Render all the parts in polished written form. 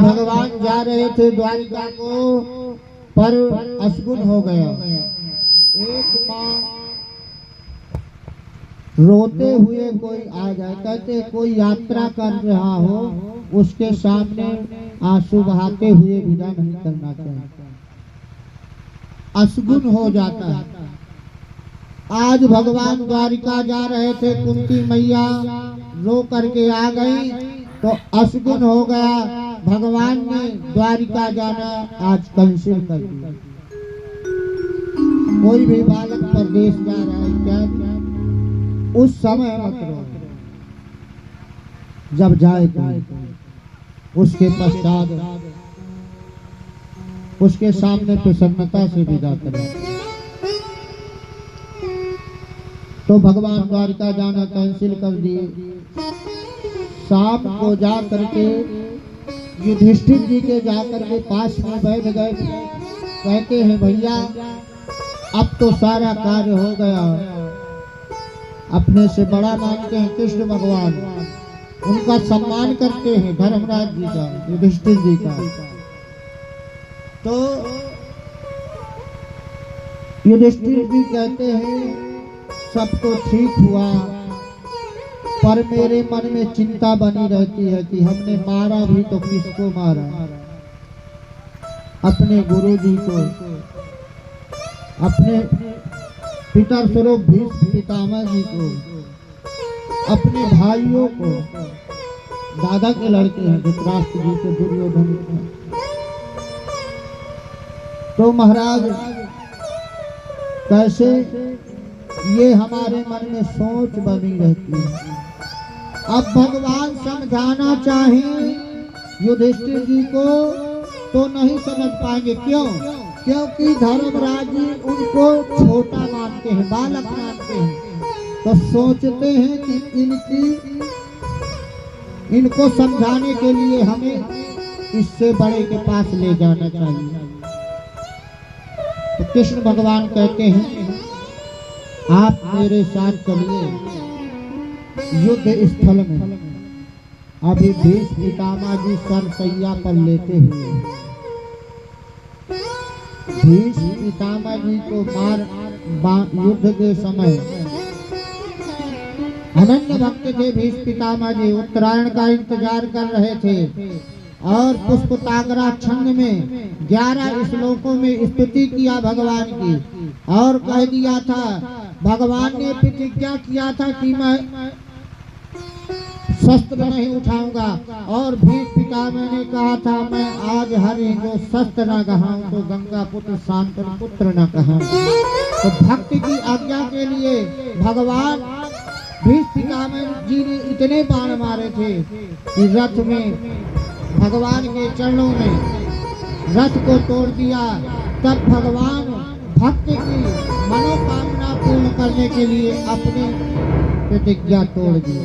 भगवान जा रहे थे द्वारिका को, पर अशुभ हो गया। एक माँ रोते हुए कोई आ जाए, कहते कोई यात्रा कर रहा हो उसके सामने आंसू बहाते हुए विदा नहीं करना चाहिए, अशुभ हो जाता है। आज भगवान द्वारिका जा रहे थे, कुंती मैया रो करके आ गई तो अशुभ हो गया। भगवान ने द्वारिका जाना आज कैंसिल कर दिया। कोई भी बालक परदेश जा रहा है क्या, उस समय मत रो, जब जाए तो उसके पश्चात उसके सामने प्रसन्नता से विदा करें। तो भगवान द्वारिका जाना कैंसिल कर दिए। शाम को जा करके युधिष्ठिर जी के जाकर के पास में बैठ गए। कहते हैं भैया अब तो सारा कार्य हो गया। अपने से बड़ा मानते हैं कृष्ण भगवान, उनका सम्मान करते हैं धर्मराज जी का, युधिष्ठिर जी का। तो युधिष्ठिर जी कहते हैं सब तो ठीक हुआ, पर मेरे मन में चिंता बनी रहती है कि हमने मारा भी तो किसको मारा, अपने गुरु जी को, अपने पिता स्वरूप भीष्म पितामह जी को, अपने भाइयों को, दादा के लड़के हैं धृतराष्ट्र जी के, दुर्योधन के। तो महाराज कैसे ये हमारे मन में सोच बनी रहती है। अब भगवान समझाना चाहें युधिष्ठिर जी को तो नहीं समझ पाएंगे। क्यों? क्योंकि धर्मराज जी उनको छोटा मानते हैं, बालक मानते हैं। तो सोचते हैं कि इनको समझाने के लिए हमें इससे बड़े के पास ले जाना चाहिए। तो कृष्ण भगवान कहते हैं आप मेरे साथ चलिए युद्ध स्थल में। अभी भीष्म पितामह जी सरसैया पर लेते हुए, भीष्म पितामह जी को मार युद्ध के समय अनन्य भक्त थे। भीष्म पितामह जी उत्तरायण का इंतजार कर रहे थे और पुष्पतागरा छंद में 11 श्लोकों में स्तुति किया भगवान की, और कह दिया था भगवान ने प्रतिज्ञा किया था कि मैं शस्त्र नहीं उठाऊंगा, और भीष्म पितामह ने कहा था मैं आज हरि को शस्त्र न कहाऊं तो गंगा पुत्र शांतनु पुत्र न कहाऊं। तो भक्ति की आज्ञा के लिए भगवान भीष्म पितामह जी ने इतने बाण मारे थे कि रथ में भगवान के चरणों में रथ को तोड़ दिया। तब भगवान भक्त की मनोकामना पूर्ण करने के लिए अपनी प्रतिज्ञा तोड़ दी।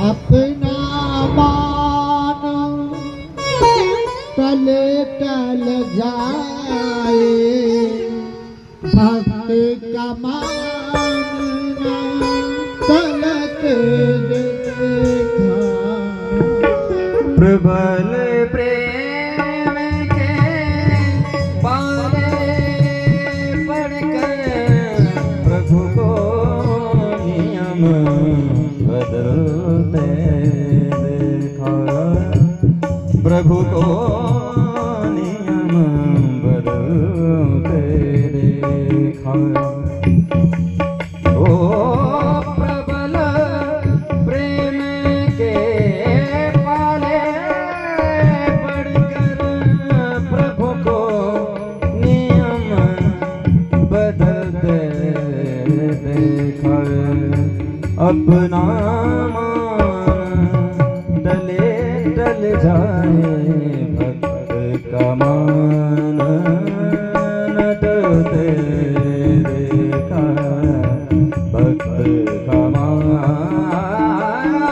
अपना मान तले टल जाए, भक्त का मान तलक देखा। प्रबल प्रेम के पाले पढ़कर प्रभु को नियम बदलते देखा। प्रभु को नियम बदलते देखा। अपना मान डले डल जाए, भक्त का मान न डलते देखा। भक्त का मान न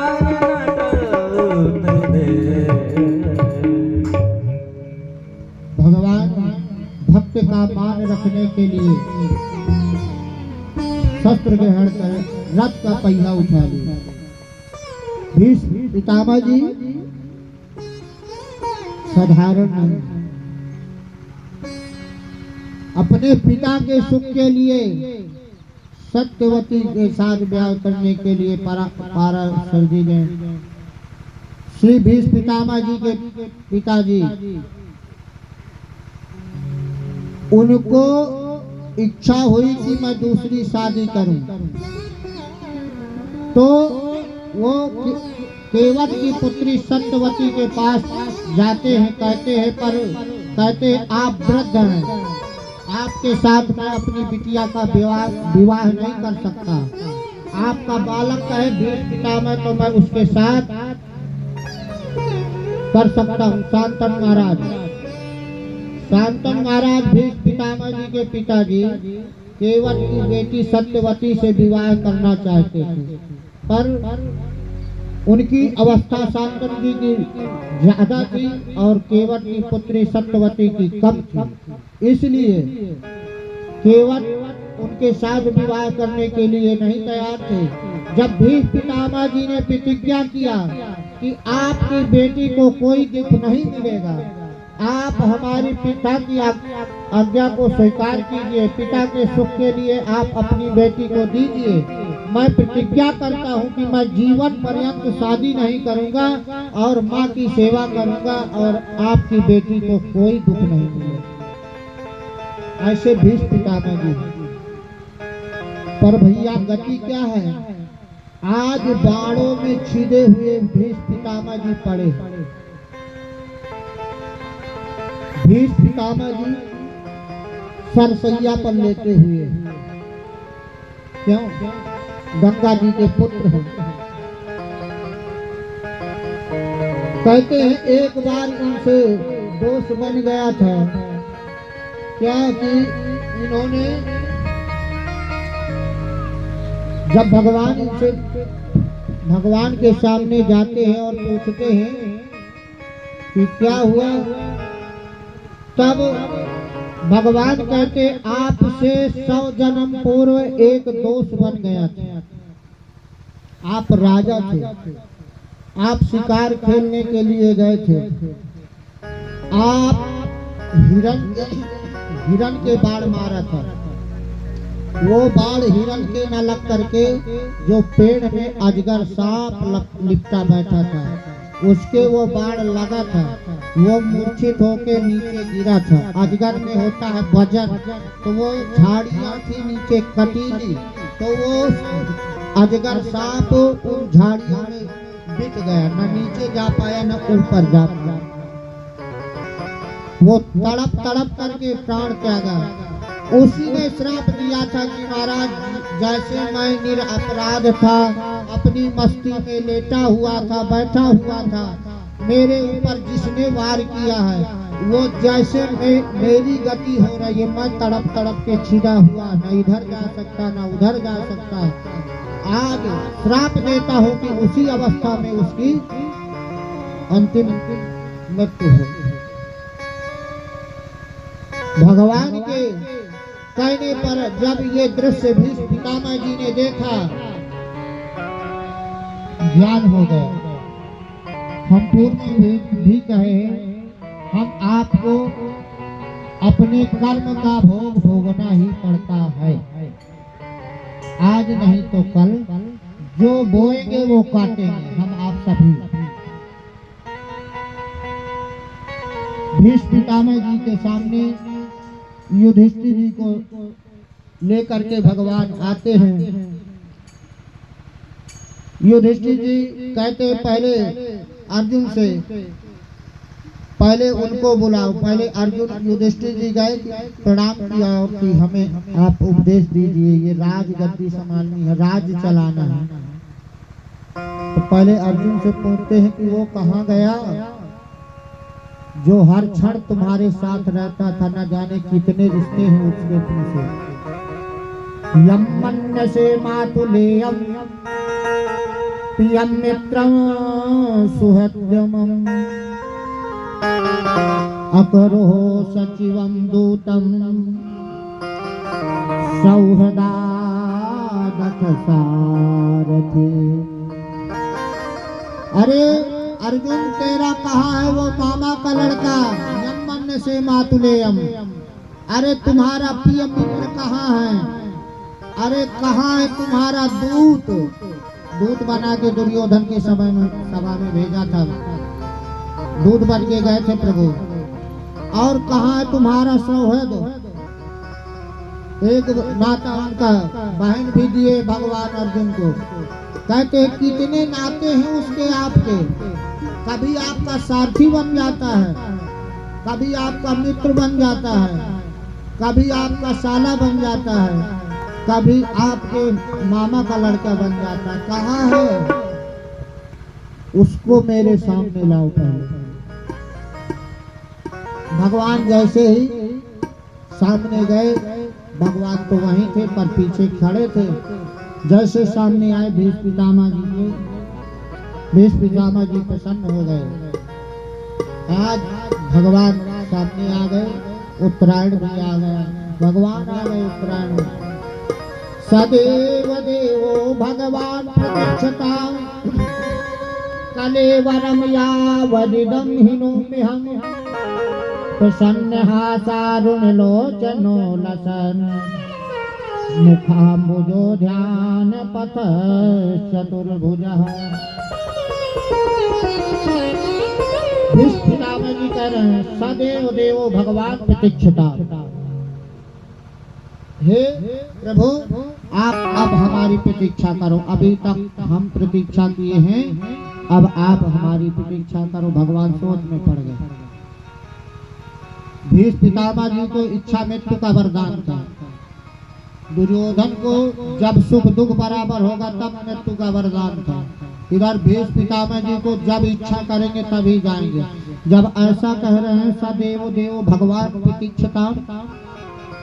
डलते। भगवान भक्त का मान रखने के लिए शस्त्र ग्रहण कर रथ का पहिया उठा लिया। भीष्म पितामह जी साधारण नहीं। अपने पिता के सुख के लिए सत्यवती के साथ ब्याह करने के लिए पाराशर जी ने श्री भीष्म पितामह जी के पिताजी उनको इच्छा हुई कि मैं दूसरी शादी करूं, तो वो केवट की पुत्री सत्यवती के पास जाते हैं, कहते हैं आप वृद्ध हैं, आपके साथ मैं अपनी बिटिया का विवाह नहीं कर सकता। आपका बालक कहे भीष्म पितामह तो मैं उसके साथ कर सकता हूँ। शांतनु महाराज भीष्म पितामह जी के पिताजी केवट की बेटी सत्यवती से विवाह करना चाहते थे, पर उनकी अवस्था शांतनु जी की ज्यादा थी और केवट की पुत्री सत्यवती की कम थी। इसलिए केवट उनके साथ विवाह करने के लिए नहीं तैयार थे। जब भीष्म पितामह जी ने प्रतिज्ञा किया कि आपकी बेटी को कोई दुख नहीं मिलेगा, आप हमारे पिता की आज्ञा को स्वीकार कीजिए, पिता के सुख के लिए आप अपनी बेटी को दीजिए। मैं प्रतिज्ञा करता हूँ कि मैं जीवन पर्यंत शादी नहीं करूँगा और माँ की सेवा करूँगा और आपकी बेटी को कोई दुख नहीं मिलेगा। ऐसे भीष्म पितामह जी। पर भैया गति क्या है, आज बाड़ों में छिदे हुए भीष्म पितामह जी पड़े। भीष्म पितामह जी सरसैया पर लेटे हुए, क्यों? गंगा जी के पुत्र हैं। कहते हैं एक बार इनसे दोष बन गया था, क्या कि इन्होंने जब भगवान के सामने जाते हैं और पूछते हैं कि क्या हुआ, तब भगवान कहते आपसे 100 जन्म पूर्व एक दोष बन गया था। आप राजा थे, आप शिकार खेलने के लिए गए थे, आप हिरण के बाढ़ मारा था। वो बाढ़ हिरण के न लग करके जो पेड़ में अजगर सांप लिपटा बैठा था, उसके वो बाढ़ लगा था, वो मूर्छित होके नीचे गिरा था। अजगर में होता है वजन, तो वो झाड़ियां थी नीचे कटीली, तो वो अजगर सांप उन झाड़ियों में बिक गया, न नीचे जा पाया न ऊपर जा पाया। वो तड़प तड़प करके प्राण त्यागा। उसी ने श्राप दिया था कि महाराज जैसे मैं निरपराध था, अपनी मस्ती में लेटा हुआ था, बैठा हुआ था, मेरे ऊपर जिसने वार किया है वो जैसे मेरी गति हो रही है, मैं तड़प तड़प के छिदा हुआ, न इधर जा सकता न उधर जा सकता। आज श्राप देता हूँ कि उसी अवस्था में उसकी अंतिम मृत्यु हो। भगवान के कहने पर जब ये दृश्य भीष्म पितामह जी ने देखा, ज्ञान हो गया। हम पूर्व भी कहे हम आपको अपने कर्म का भोग भोगना ही पड़ता है, आज नहीं तो कल जो बोएंगे वो काटेंगे हम आप सभी। भीष्म पितामह जी के सामने युधिष्ठिर जी को लेकर के भगवान आते हैं। युधिष्ठिर जी कहते हैं पहले अर्जुन से, पहले उनको बुलाओ। पहले अर्जुन युधिष्ठिर जी गए, प्रणाम किया और कि हमें आप उपदेश दीजिए, ये राज गद्दी संभालनी है, राज चलाना है। तो पहले अर्जुन से पूछते हैं कि वो कहाँ गया जो हर क्षण तुम्हारे साथ रहता था, न जाने कितने रिश्ते हैं उसके पीछे। यम मन्य से मातुलेयम प्रियम मित्रम सुहृदमम अकरो सचिवम दूतम सौहृदादथ सारथि। अरे अर्जुन तेरा कहाँ है वो मामा का लड़का, यमन से मातुलेयम। अरे तुम्हारा प्रिय मित्र कहाँ है, अरे कहाँ है तुम्हारा दूत। दूत बना के दुर्योधन के समय में सभा में भेजा था, दूत बन के गए थे प्रभु। और कहाँ है तुम्हारा सौहृद। एक नाता उनका बहन भी दिए भगवान अर्जुन को, कहते कितने नाते हैं उसके आपके। कभी आपका सारथी बन जाता है, कभी आपका मित्र बन जाता है, कभी आपका साला बन जाता है, कभी आपके मामा का लड़का बन जाता है। कहाँ है उसको मेरे सामने लाओ पहले। भगवान जैसे ही सामने गए, भगवान तो वहीं थे पर पीछे खड़े थे। जैसे सामने आए भीष्म पितामह जी के, भीष्म पितामह जी प्रसन्न हो गए। आज भगवान सामने आ गए, उत्तरायण भी आ गया, भगवान आ गए उत्तरायण में। सदेव देवो भगवान प्रतीक्षता कलेवरम यावदिदं हिनोम्यहम् प्रसन्नहासारुण लोचनो लसन मुखाम्बुजो ध्यान पथ चतुर्भुजः। भीष्म पितामह जी कह रहे हैं सदैव देवो भगवान प्रतीक्षता। हे प्रभु आप अब हमारी प्रतीक्षा करो, अभी तक हम प्रतीक्षा किए हैं, अब आप हमारी प्रतीक्षा करो। भगवान सोच में पड़ गए। भीष्म पितामह जी को इच्छा मृत्यु का वरदान था। दुर्योधन को जब सुख दुख बराबर होगा तब मृत्यु का वरदान था। इधर भीष्म पितामह जी को जब इच्छा करेंगे तभी जाएंगे। जब ऐसा कह रहे हैं सदैव देव भगवान प्रतीक्षता,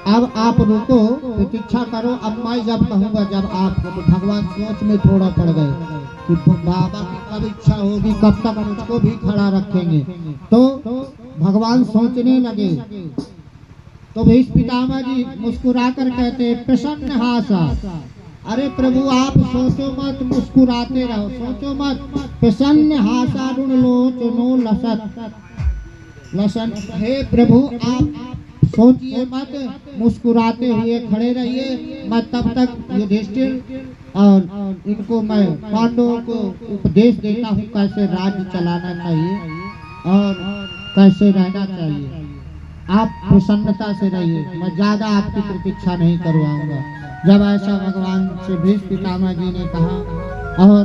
अब आप रुको प्रतीक्षा करो, अब मैं जब कहूँगा जब आपको। तो भगवान सोच में थोड़ा पड़ गए कि बाबा की कब इच्छा होगी, कब तक मुझको भी खड़ा रखेंगे। तो भगवान सोचने लगे। तो भीष्म पितामह जी मुस्कुराकर कहते प्रसन्न हासा। अरे प्रभु आप सोचो मत, मुस्कुराते रहो, सोचो मत। प्रसन्न हासारुण लोचनो लसत लसन। हे प्रभु आप सोचिए मत, मुस्कुराते हुए खड़े रहिए। मैं तब तक युधिष्ठिर और इनको मैं पांडवों को उपदेश देता हूँ कैसे राज्य चलाना चाहिए और कैसे रहना चाहिए। आप प्रसन्नता से रहिए, मैं ज्यादा आपकी प्रतीक्षा नहीं करवाऊंगा। जब ऐसा भगवान से भीष्म पितामह जी ने कहा, और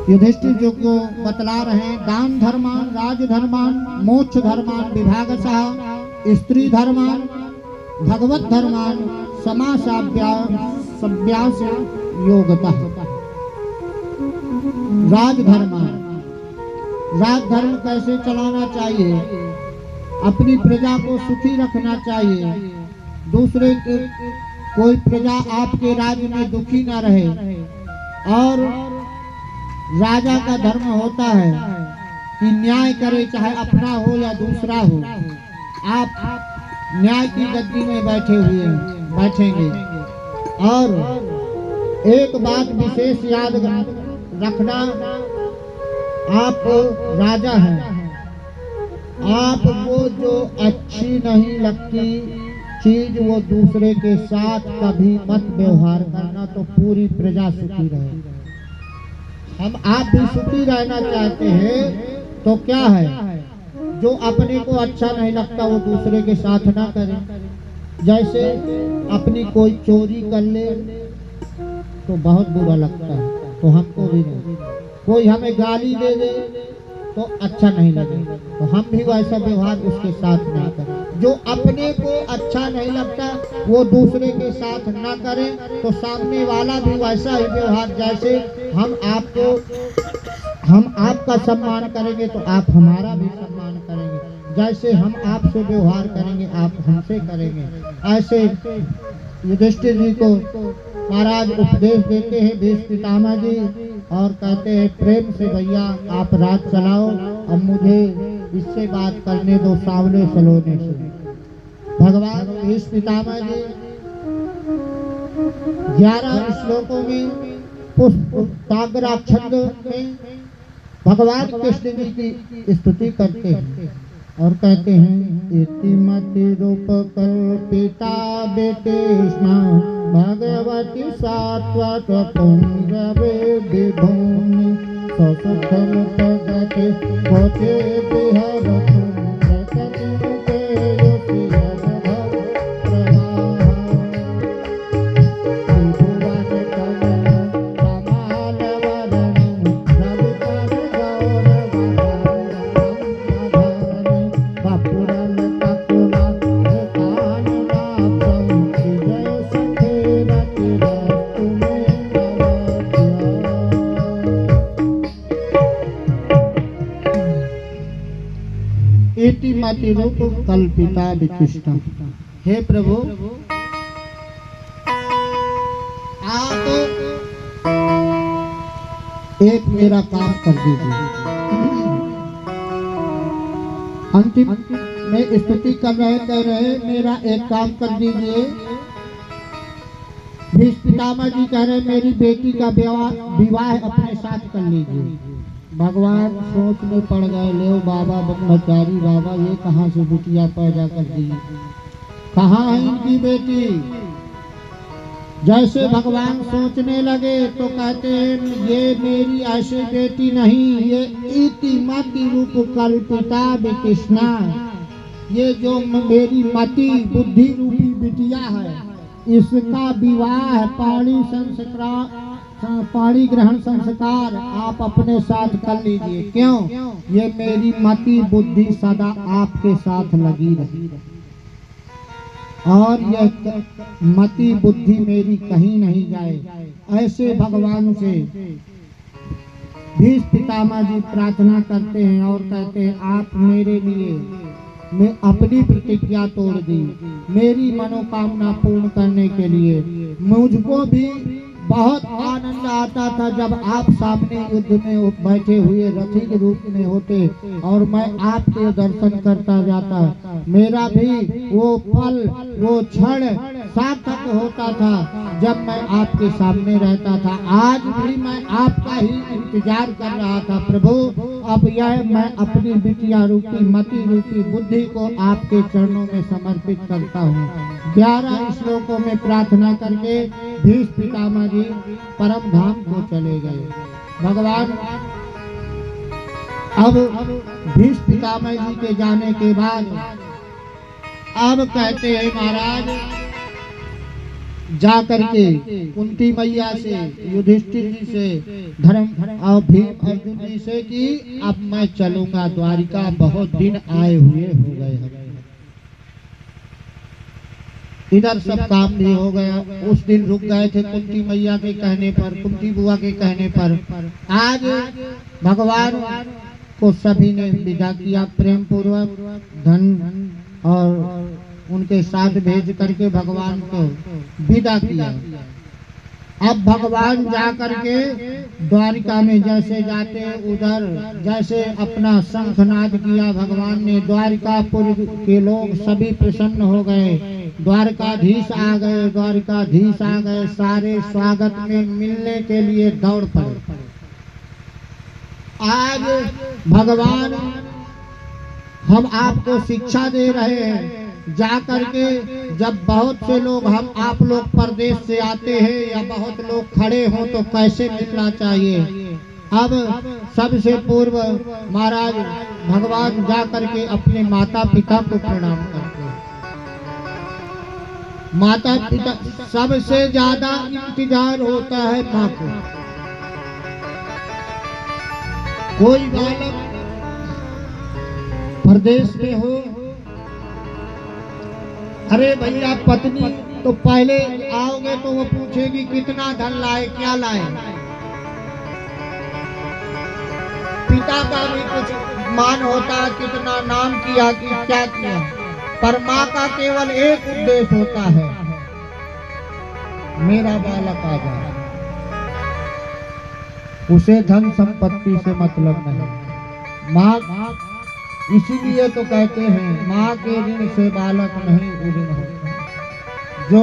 युधिष्ठिर जो को बतला रहे हैं दान धर्मान, राज धर्मान, मोक्ष धर्मान, विभागशः स्त्री धर्मान, भगवत धर्मान, समासाभ्यास योगतः। राज धर्मान, राज धर्म कैसे चलाना चाहिए, अपनी प्रजा को सुखी रखना चाहिए, दूसरे के कोई प्रजा आपके राज्य में दुखी न रहे। और राजा का धर्म होता है कि न्याय करे, चाहे अपना हो या दूसरा हो। आप न्याय की गद्दी में बैठेंगे। और एक बात विशेष याद रखना, आप राजा हैं, आपको जो अच्छी नहीं लगती चीज वो दूसरे के साथ कभी मत व्यवहार करना, तो पूरी प्रजा सुखी रहे। हम आप भी सुखी रहना चाहते हैं तो क्या है, जो अपने को अच्छा नहीं लगता वो दूसरे के साथ ना करें। जैसे अपनी कोई चोरी कर ले तो बहुत बुरा लगता है, तो हमको भी नहीं। कोई हमें गाली दे दे तो अच्छा नहीं लगे, तो हम भी वैसा व्यवहार उसके साथ नहीं करें। जो अपने को अच्छा नहीं लगता वो दूसरे के साथ ना करें, तो सामने वाला भी वैसा ही व्यवहार, जैसे हम आपका सम्मान करेंगे तो आप हमारा भी सम्मान करेंगे। जैसे हम आपसे व्यवहार करेंगे आप हमसे करेंगे। ऐसे युधिष्ठिर जी को महाराज उपदेश देते हैं भीष्म पितामह जी, और कहते हैं प्रेम से भैया आप राज चलाओ, अब मुझे इससे बात करने दो सावले सलोने से। भगवान भीष्म पितामह जी 11 श्लोकों में पुष्पाग्रा छंद में भगवान कृष्ण जी की स्तुति करते हैं और कहते हैं इतिमति रूप कल्पिता बेटेष्णा भगवती सात्वत पुंजवे विभूनि ससुखल प्रगति भोजे बिहरतु प्रकृति रूपे योषियद भव प्रवाह त्रिभुवन कमल कमाल वदनं रविकर गौरवधं बापुरल ककुला कानुनाभ्रं विजय सखे रतिरस्तु मे इतिमति रूप कल्पिता विकृष्ण। हे प्रभु, आप एक मेरा काम कर दीजिए। अंतिम में स्तुति कर रहे कह रहे मेरा एक काम कर दीजिए। भीष्म पितामह जी कह रहे मेरी बेटी का विवाह अपने साथ कर लीजिए। भगवान सोच में पड़ गए, ले बाबा ब्रह्मचारी बाबा ये कहाँ से बिटिया पैदा कर दी, कहाँ है इनकी बेटी। जैसे भगवान सोचने लगे तो कहते हैं ये मेरी ऐसी बेटी नहीं, ये इतिमति रूप कल्पिता विकृष्णा, ये जो मेरी मति बुद्धि रूपी बिटिया है इसका विवाह पाणी ग्रहण संस्कार आप अपने साथ कर लीजिए। क्यों? ये मेरी मति बुद्धि सदा आपके साथ लगी रही और यह मति बुद्धि मेरी कहीं नहीं जाए। ऐसे भगवान से भीष्म पितामह जी प्रार्थना करते हैं और कहते हैं आप मेरे लिए मैं अपनी प्रतिज्ञा तोड़ दी, मेरी मनोकामना पूर्ण करने के लिए। मुझको भी बहुत आनंद आता था जब आप सामने युद्ध में बैठे हुए रथी के रूप में होते और मैं आपके दर्शन करता जाता। मेरा भी वो पल वो क्षण सार्थक होता था जब मैं आपके सामने रहता था। आज भी मैं आपका ही इंतजार कर रहा था प्रभु। अब यह मैं अपनी बिटिया रूपी मति रूपी बुद्धि को आपके चरणों में समर्पित करता हूँ। 11 श्लोकों में प्रार्थना करके भीष्म पितामह जी परम धाम को चले गए। भगवान अब भीष्म पितामह जी के जाने के बाद अब कहते हैं महाराज जा करके कुंती मैया से युधिष्ठिर जी से धर्म और भीम अर्जुन जी से कि अब मैं चलूंगा द्वारिका, बहुत दिन आए हुए हो गए हैं। इधर सब काम भी हो गया। उस दिन रुक गए थे कुंती मैया के कहने पर, कुंती बुआ के कहने पर। आज भगवान को सभी ने विदा किया प्रेम पूर्वक, धन और उनके साथ भेज करके भगवान को विदा किया। अब भगवान जा करके द्वारिका में जैसे जाते उधर जैसे अपना शंखनाद किया भगवान ने, द्वारिकापुर के लोग सभी प्रसन्न हो गए। द्वारकाधीश आ गए, द्वारिकाधीश आ गए, सारे स्वागत में मिलने के लिए दौड़ पड़े। आज भगवान हम आपको शिक्षा दे रहे हैं, जा करके जब बहुत से लोग हम आप लोग परदेश से आते हैं या बहुत लोग खड़े हों तो कैसे मिलना चाहिए। अब सबसे पूर्व महाराज भगवान जा करके अपने माता पिता को प्रणाम करते हैं। माता पिता सबसे ज्यादा इंतजार होता है माँ को। कोई बालक परदेश में हो, अरे भैया पत्नी तो पहले आओगे तो वो पूछेगी कितना धन लाए, क्या लाए। पिता का भी कुछ मान होता है, कितना नाम किया कि क्या किया, पर माँ का केवल एक उद्देश्य होता है, मेरा बालक आ जाए। उसे धन संपत्ति से मतलब नहीं। माँ इसीलिए तो कहते हैं माँ के ऋण से बालक नहीं ऋण होता। जो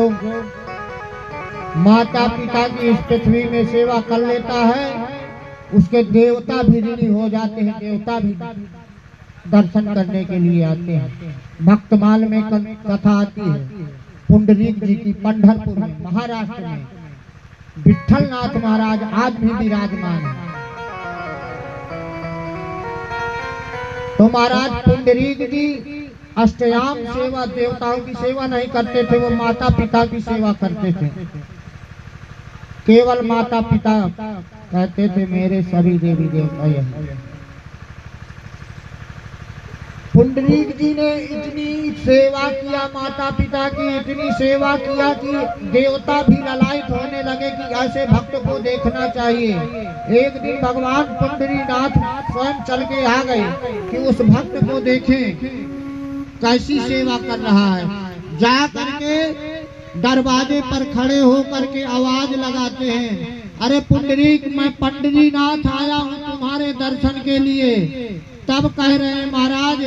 माता पिता की इस पृथ्वी में सेवा कर लेता है, उसके देवता भी ऋणी हो जाते हैं, देवता भी दर्शन करने के लिए आते हैं। भक्तमाल में कथा आती है पुंडरीक जी की, पंढरपुर में, महाराष्ट्र में विठलनाथ महाराज आज भी विराजमान है। तो महाराज पुंडरीक जी अष्टयाम सेवा, देवताओं की सेवा नहीं करते थे, वो माता पिता की सेवा करते थे। केवल माता पिता कहते थे मेरे सभी देवी देवता यही। पुंडरीक जी ने इतनी सेवा किया, माता पिता की इतनी सेवा किया कि देवता भी ललायित होने लगे कि ऐसे भक्त को देखना चाहिए। एक दिन भगवान पुंडरीनाथ स्वयं चल के आ गए कि उस भक्त को देखें कैसी सेवा कर रहा है। जा करके दरवाजे पर खड़े हो करके आवाज लगाते हैं, अरे पुंडरीक, मैं पंडरीनाथ आया हूँ तुम्हारे दर्शन के लिए। तब कह रहे हैं महाराज,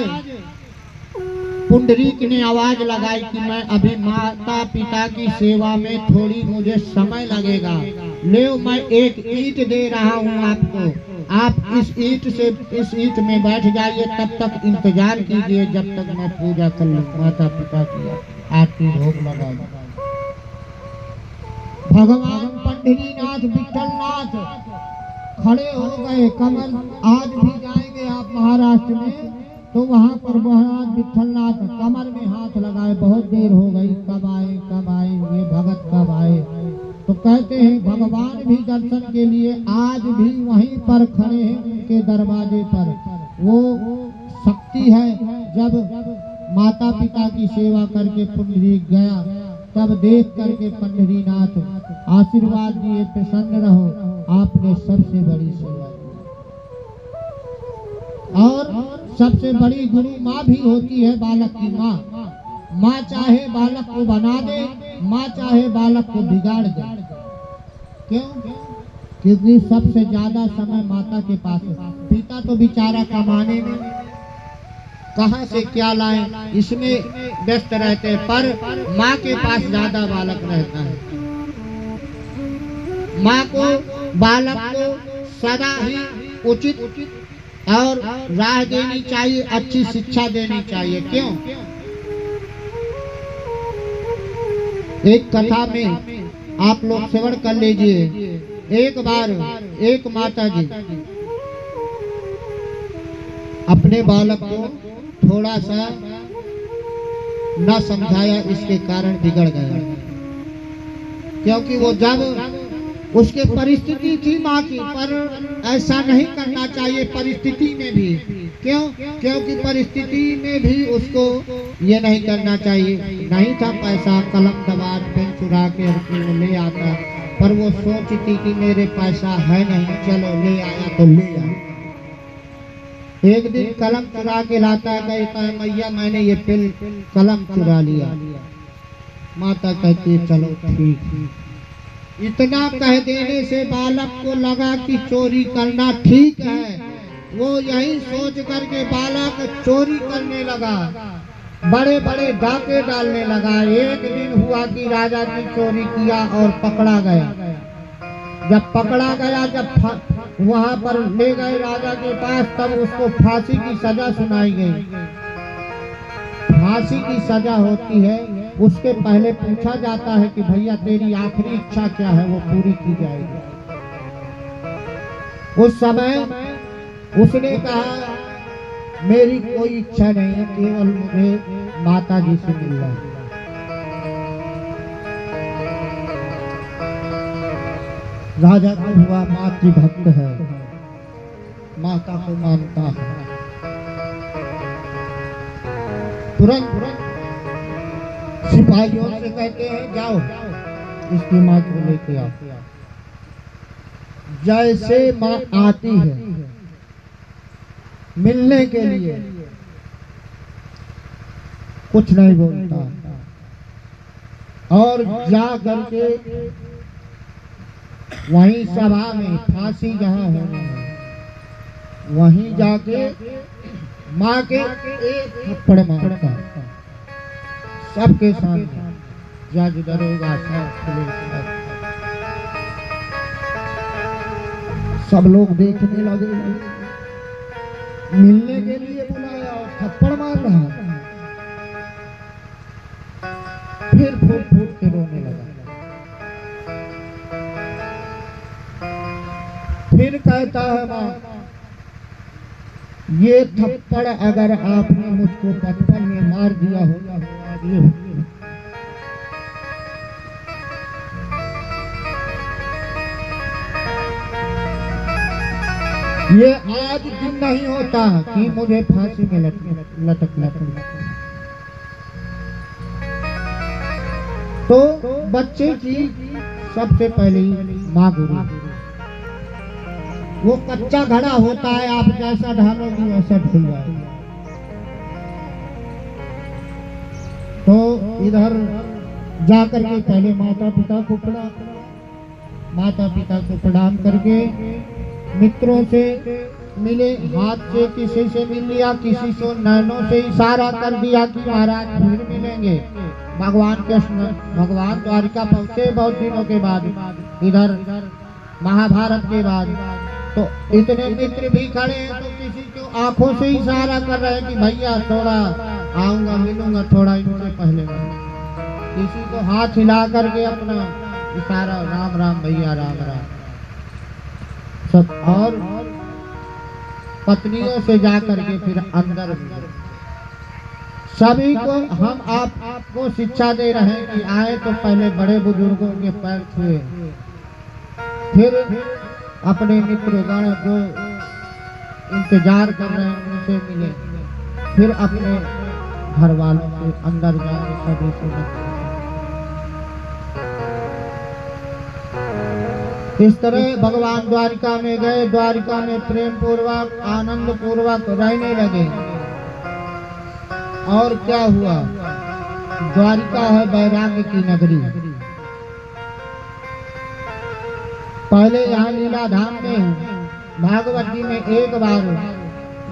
पुंडरीक ने आवाज लगाई कि मैं अभी माता पिता की सेवा में थोड़ी मुझे समय लगेगा, ले मैं एक ईंट दे रहा हूँ आपको, आप इस ईंट में बैठ जाइए, तब तक इंतजार कीजिए जब तक मैं पूजा कर लूँ, माता पिता की आरती भोग लगाऊं। भगवान पंडरीनाथ विठलनाथ खड़े हो गए। कमल आज भी जाएंगे आप महाराष्ट्र में तो वहाँ पर महाराज विठलनाथ कमर में हाथ लगाए, बहुत देर हो गई, कब आए ये भगत कब आए। तो कहते हैं भगवान भी दर्शन के लिए आज भी वहीं पर खड़े हैं, उनके दरवाजे पर। वो शक्ति है, जब माता पिता की सेवा करके पुंडरीक गया, तब देख करके पंडरीनाथ आशीर्वाद दिए, प्रसन्न रहो, आपने सबसे बड़ी सेवा की। और सबसे बड़ी गुरु माँ भी होती है बालक की माँ। माँ चाहे बालक को बना दे, माँ चाहे बालक को बिगाड़ दे। क्यों? क्योंकि सबसे ज्यादा समय माता के पास है। पिता तो बेचारा कमाने में कहाँ से क्या लाएं, इसमें व्यस्त रहते हैं, पर माँ के पास ज्यादा बालक रहता है। माँ को बालक को सदा ही उचित और राह देनी चाहिए, अच्छी शिक्षा देनी चाहिए। क्यों? एक कथा में आप लोग श्रवण कर लीजिए। एक बार एक माता जी अपने बालक को थोड़ा सा न समझाया, इसके कारण बिगड़ गया। क्योंकि वो जब उसके परिस्थिति थी माँ की, पर ऐसा नहीं करना चाहिए परिस्थिति में भी। क्यों? क्योंकि परिस्थिति में भी उसको ये नहीं करना चाहिए। नहीं था पैसा, कलम दबार पेन चुरा के वो ले आता, पर वो सोचती कि मेरे पैसा है नहीं, चलो ले आया तो ले आया। एक दिन कलम चुरा के लाता है, कहता है मैया मैंने ये कलम चुरा लिया। माता कहती है चलो ठीक। इतना कह देने से बालक को लगा कि चोरी करना ठीक है। वो यही सोच करके बालक चोरी करने लगा, बड़े बड़े डाके डालने लगा। एक दिन हुआ कि राजा ने चोरी किया और पकड़ा गया। जब पकड़ा गया, जब वहां पर ले गए राजा के पास, तब उसको फांसी की सजा सुनाई गई। फांसी की सजा होती है, उसके पहले पूछा जाता है कि भैया तेरी आखिरी इच्छा क्या है, वो पूरी की जाएगी। उस समय उसने कहा मेरी कोई इच्छा नहीं है, केवल मुझे माता जी से मिलना है। राजा को हुआ मातृभक्त है, माता को मानता है। तुरंत सिपाहियों से कहते हैं जाओ इसकी माँ को लेके आओ। जैसे माँ आती है मिलने के लिए, कुछ नहीं बोलता, और जा करके वहीं सभा में फांसी जहाँ होना है, वहीं जाके माँ के एक थप्पड़ मारता सबके सामने। जज दरोगा सब पुलिस सब लोग देखने लगे, मिलने के लिए बुलाया और थप्पड़ मार रहा था। फिर फूट फूट के रोने लगा। फिर कहता है माँ, ये थप्पड़ अगर आपने मुझको बचपन में मार दिया होगा ये आज दिन नहीं होता कि मुझे फांसी में लटकना पड़ा। तो बच्चे की सबसे पहले माँ गुरु। वो कच्चा घड़ा होता है, आप जैसा ढालोगी वैसा ढल जाएगा। तो इधर जाकर के पहले माता पिता को प्रणाम करके मित्रों से मिले, हाथ से किसी से मिल लिया, किसी से नैनों से इशारा कर दिया कि महाराज फिर मिलेंगे। भगवान द्वारिका पहुंचे बहुत दिनों के बाद, इधर महाभारत के बाद। तो इतने मित्र भी खड़े हैं, तो किसी को आंखों से इशारा कर रहे हैं कि भैया थोड़ा आऊंगा, मिलूंगा थोड़ा इनसे पहले। किसी को हाथ हिला करके अपना इशारा, राम राम भैया, राम राम सब। और पत्नियों से जाकर के फिर अंदर सभी को हम आपको शिक्षा दे रहे हैं कि आए तो पहले बड़े बुजुर्गों के पैर छुए, फिर अपने मित्रगण जो इंतजार कर रहे हैं उनसे मिले, फिर अपने घर वालों से अंदर जाके सभी से। इस तरह भगवान द्वारिका में गए, द्वारिका में प्रेम पूर्वक आनंद पूर्वक रहने लगे। और क्या हुआ, द्वारिका है वैराग्य की नगरी। पहले यहाँ लीला धाम में भागवत जी में एक बार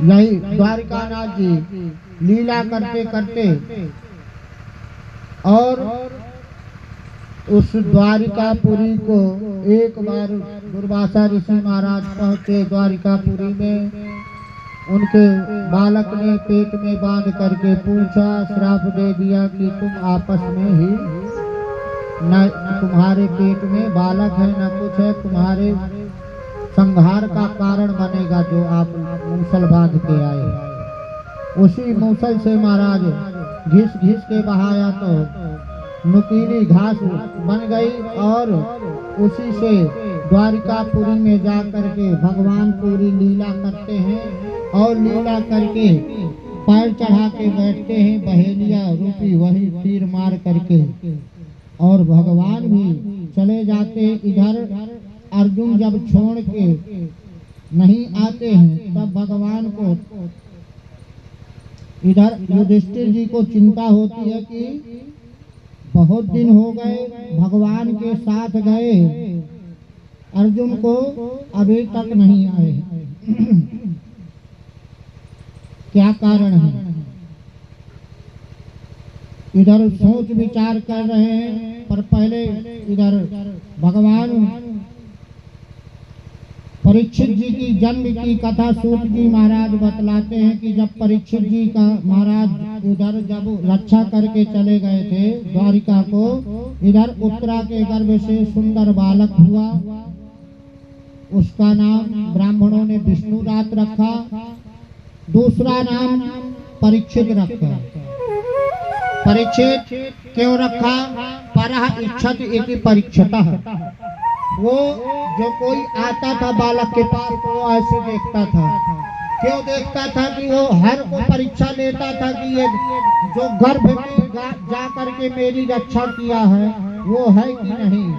यही द्वारिकानाथ जी लीला करते करते और उस द्वारिकापुरी को एक बार दुर्वासा ऋषि महाराज पहुंचे द्वारिकापुरी में। उनके बालक ने पेट में बांध करके पूछा, श्राप दे दिया कि तुम आपस में ही न तुम्हारे पेट में बालक है न कुछ है, तुम्हारे संहार का कारण बनेगा जो आप मूसल बांध के आए। उसी मूसल से महाराज घिस घिस के बहाया तो नुकीली घास बन गई और उसी से द्वारिकापुरी में जाकर के भगवान पूरी लीला करते हैं और लीला करके पैर चढ़ा के बैठते हैं बहेलिया रूपी वही तीर मार करके, और भगवान भी चले जाते। इधर अर्जुन जब छोड़ के नहीं आते हैं तब भगवान को, इधर युधिष्ठिर जी को चिंता होती है कि बहुत दिन हो गए भगवान के साथ गए, अर्जुन को अभी तक नहीं आए, क्या कारण है। इधर सोच विचार कर रहे हैं, पर पहले इधर भगवान परीक्षित जी की जन्म की कथा सूत जी महाराज बतलाते हैं कि जब परीक्षित जी का महाराज उधर जब रक्षा करके चले गए थे द्वारिका को, इधर उत्तरा के गर्भ से सुंदर बालक हुआ। उसका नाम ब्राह्मणों ने विष्णुदात रखा, दूसरा नाम परीक्षित रखा। परीक्षित क्यों रखा, परः इच्छत इति परीक्षतः। वो जो कोई आता था बालक के पास तो वो ऐसे देखता था। क्यों देखता था कि वो हर को परीक्षा लेता था कि ये जो गर्भ में जा करके मेरी रक्षा किया है वो है कि नहीं।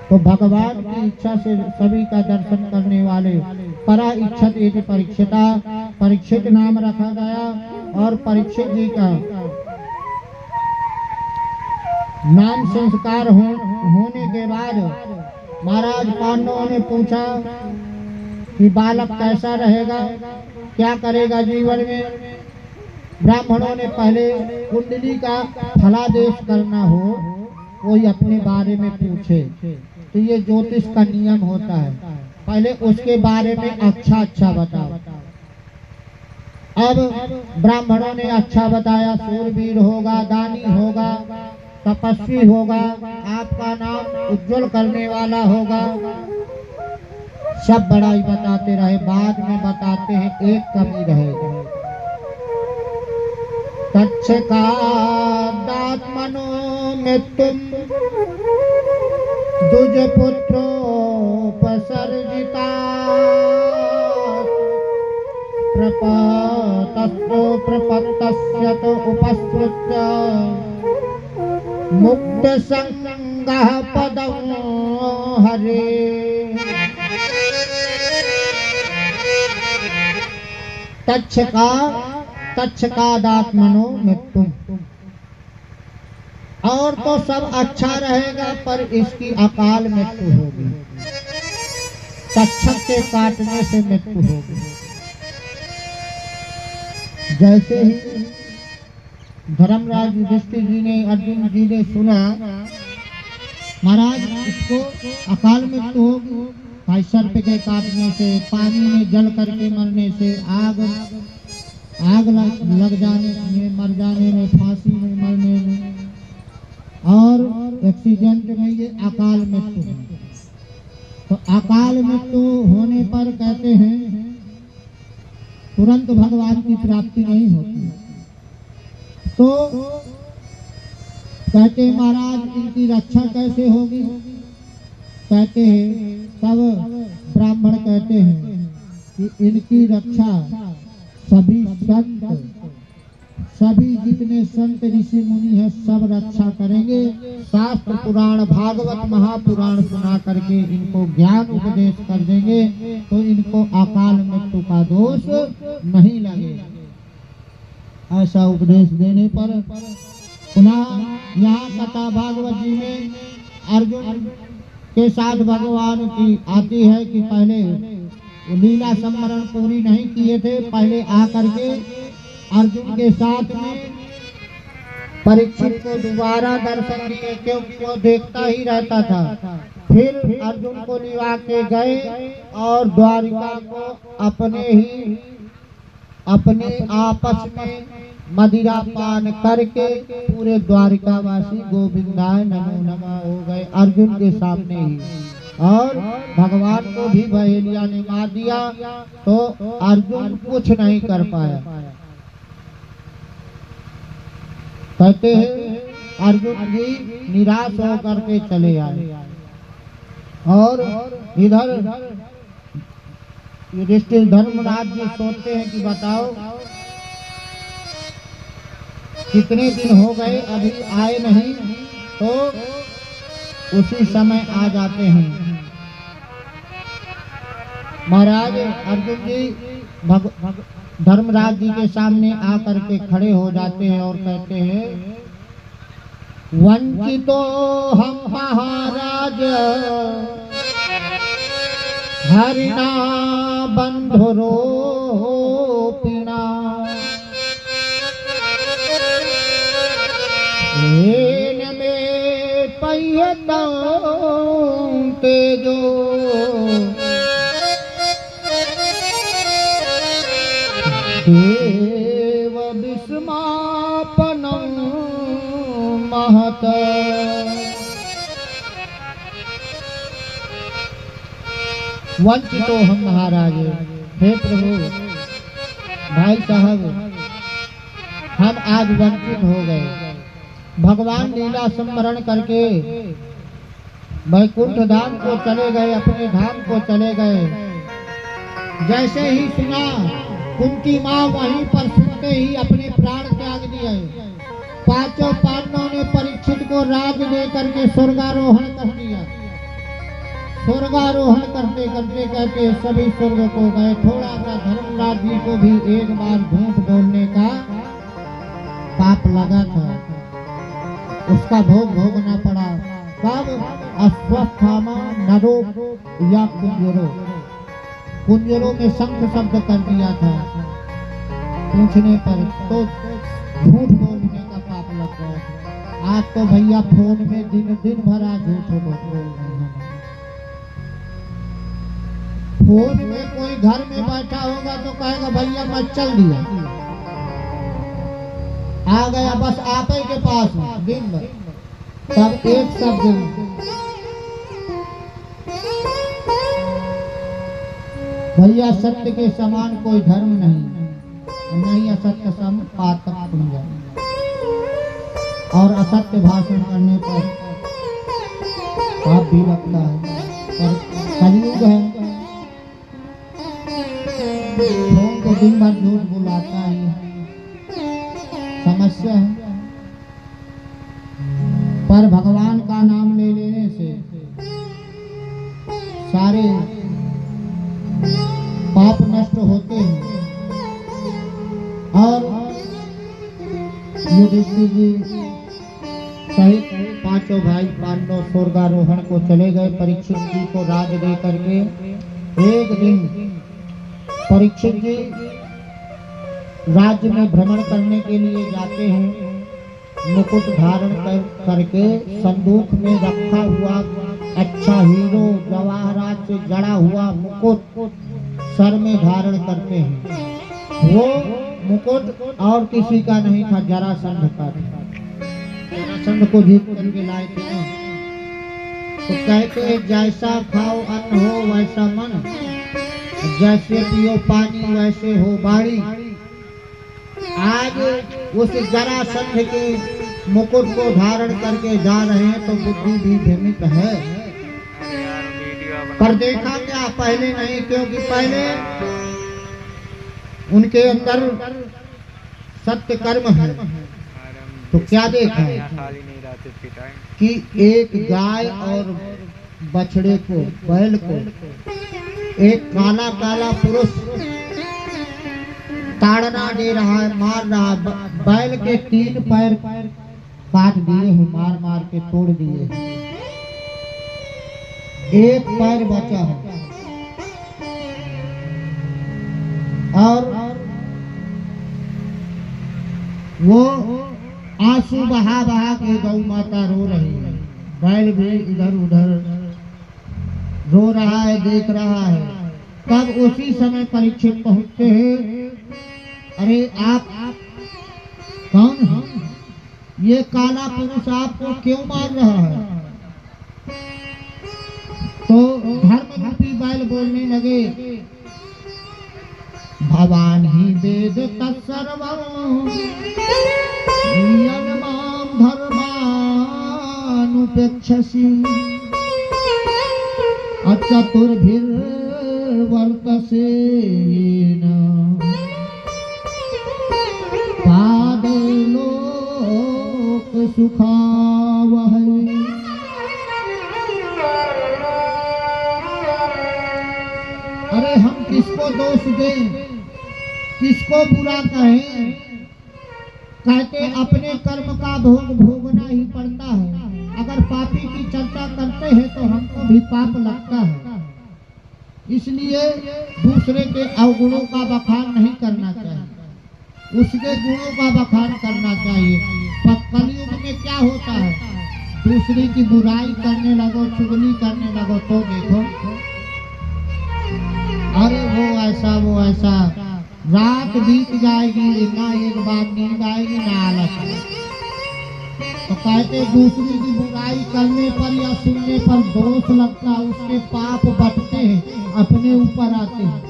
तो भगवान की इच्छा से सभी का दर्शन करने वाले परा इच्छत इति परीक्षिता, परीक्षित नाम रखा गया। और परीक्षित जी का नाम संस्कार होने के बाद महाराज पांडवों ने पूछा कि बालक कैसा रहेगा, क्या करेगा जीवन में। ब्राह्मणों ने पहले कुंडली का फलादेश करना हो कोई अपने बारे में पूछे तो ये ज्योतिष का नियम होता है। पहले उसके बारे में अच्छा अच्छा बताओ। अब ब्राह्मणों ने अच्छा बताया, सूरवीर होगा, दानी होगा, तपस्वी होगा, आपका नाम उज्जवल करने वाला होगा, सब बड़ाई बताते रहे। बाद में बताते हैं एक कमी रहेगी। तच्छकादात्मनो मृत्युम दुज पुत्रोपसर्जिता प्रपतस्तो प्रपत्तस्य तो उपस्कृत्य मुक्त संगः पदं हरे। तच्छकादात्मनो मृत्यु। और तो सब अच्छा रहेगा पर इसकी अकाल मृत्यु होगी। तक्षक के काटने से मृत्यु होगी। जैसे ही धर्मराज युधिष्ठिर जी ने, अर्जुन जी ने सुना महाराज इसको अकाल मृत्यु होगी, भाई सर्प के काटने से, पानी में जल करके मरने से, आग लग जाने में, मर जाने में, फांसी में मरने में, और एक्सीडेंट में, ये अकाल मृत्यु है। तो अकाल मृत्यु होने पर कहते हैं तुरंत भगवान की प्राप्ति नहीं होती। तो कहते हैं महाराज इनकी रक्षा कैसे होगी? कहते हैं तब ब्राह्मण कहते हैं कि इनकी रक्षा सभी संत, सभी जितने संत ऋषि मुनि हैं सब रक्षा करेंगे। शास्त्र पुराण भागवत महापुराण सुना करके इनको ज्ञान उपदेश कर देंगे तो इनको अकाल मृत्यु का दोष नहीं लगेगा। ऐसा उपदेश देने पर पुनः यहाँ कथा भागवत जी में अर्जुन के साथ भगवान की आती है कि पहले लीला संवरण पूरी नहीं किए थे, पहले आकर के अर्जुन के साथ में परीक्षित को दोबारा दर्शन दिए, क्योंकि वो देखता ही रहता था। फिर अर्जुन को लिवा के गए और द्वारिका को अपने आपस में मदिरा पान करके पूरे द्वारिकावासी गोविंदाय नमो नमः हो गए अर्जुन के सामने ही। और भगवान को भी बहेलिया ने मार दिया तो अर्जुन कुछ नहीं कर पाया। कहते हैं अर्जुन जी निराश होकर के चले आए और इधर युधिष्ठिर धर्मराज जी सोचते हैं कि बताओ कितने दिन हो गए अभी आए नहीं, तो उसी समय आ जाते हैं। महाराज अर्जुन जी धर्मराज जी के सामने आकर के खड़े हो जाते हैं और कहते हैं वंचितो हम महाराज हरिणा बंधुरोपिणा एन में पय्यतां तेजो देव विस्मापनं महत। वंचितो हम महाराज, हे प्रभु भाई साहब हम आज वंचित हो गए। भगवान लीला संवरण करके वैकुंठ धाम को चले गए, अपने धाम को चले गए। जैसे ही सुना कुंती माँ वहीं पर सुनते ही अपने प्राण त्याग दिए। पांचों पांडवों ने परीक्षित को राज दे करके स्वर्गारोहण कर दिया। स्वर्गारोहण करते करते कहते सभी स्वर्ग को गए। थोड़ा सा धर्मराज जी को भी एक बार झूठ बोलने का पाप लगा था, उसका भोग भोगना पड़ा। कब? अश्वत्थामा नरो या कुंजरो, कुंजरों में शंख शब्द कर दिया था पूछने पर, तो झूठ बोलने का पाप लग गया। आज तो भैया फोन में दिन दिन भरा झूठ बोल रहे हैं। होश में कोई घर में बैठा होगा तो कहेगा भैया मैं चल दिया, आ गया बस आप ही के पास हूं दिन भर, तब एक शब्द भैया सत्य के समान कोई धर्म नहीं, नहीं असत्य सम पातक पुंजा, और असत्य भाषण करने पर पाप भी लगता है। पर कलयुग है, फोन को दिन भर झूठ बुलाता ही समस्या है। पर भगवान का नाम ले लेने से सारे पाप नष्ट होते हैं। और युधिष्ठिर जी सहित पांचों भाई पांडव स्वर्गारोहण को चले गए। परीक्षित जी को राज दे करके एक दिन परीक्षित जी राज्य में भ्रमण करने के लिए जाते हैं। मुकुट धारण करके संदूक में रखा हुआ अच्छा हीरो जवाहरात से जड़ा हुआ मुकुट सर में धारण करते हैं। वो मुकुट और किसी का नहीं था, जरासंध का था। जरासंध को जीत करके लाए थे ना, तो कहते जैसा खाओ अन्न हो वैसा मन, जैसे पियो पानी वैसे हो बाड़ी। आज उस जरासंध के मुकुट को धारण करके जा रहे हैं तो बुद्धि भी भ्रमित है। पर देखा क्या पहले नहीं, क्योंकि पहले उनके अंदर सत्य कर्म है। तो क्या देखा कि एक गाय और बछड़े को, बैल को एक काला काला पुरुष ताड़ना दे रहा है, मार रहा है। बैल के 3 पैर काट दिए हैं, मार मार के तोड़ दिए हैं, एक पैर बचा है। और वो आंसू बहा बहा के गौ माता रो रही है, बैल भी इधर उधर रो रहा है, देख रहा है। तब उसी समय परीक्षित पहुंचते हैं। अरे आप कौन हैं? ये काला पुरुष आपको क्यों मार रहा है? तो धर्म रूपी बैल बोलने लगे, भवान ही वेद तत्सर्वं यन्मां धर्मानुपेक्षसि अचतुर्भिर्वर्तसे येन पादलोक सुखावहै। अरे हम किसको दोष दें, किसको बुरा कहें? कहते अपने कर्म का भोग भोगना ही पड़ता है। अगर पापी की चर्चा करते हैं तो हमको भी पाप लगता है। इसलिए दूसरे के अवगुणों का बखान नहीं करना चाहिए, उसके गुणों का बखान करना चाहिए। पर कलयुग में क्या होता है, दूसरे की बुराई करने लगो, चुगली करने लगो तो देखो अरे वो ऐसा, रात बीत जाएगी ना एक बार नींद आएगी ना आलस। तो कहते दूसरे की बुराई करने पर या सुनने पर दोष लगता, उसके पाप बढ़ते हैं, अपने ऊपर आते हैं।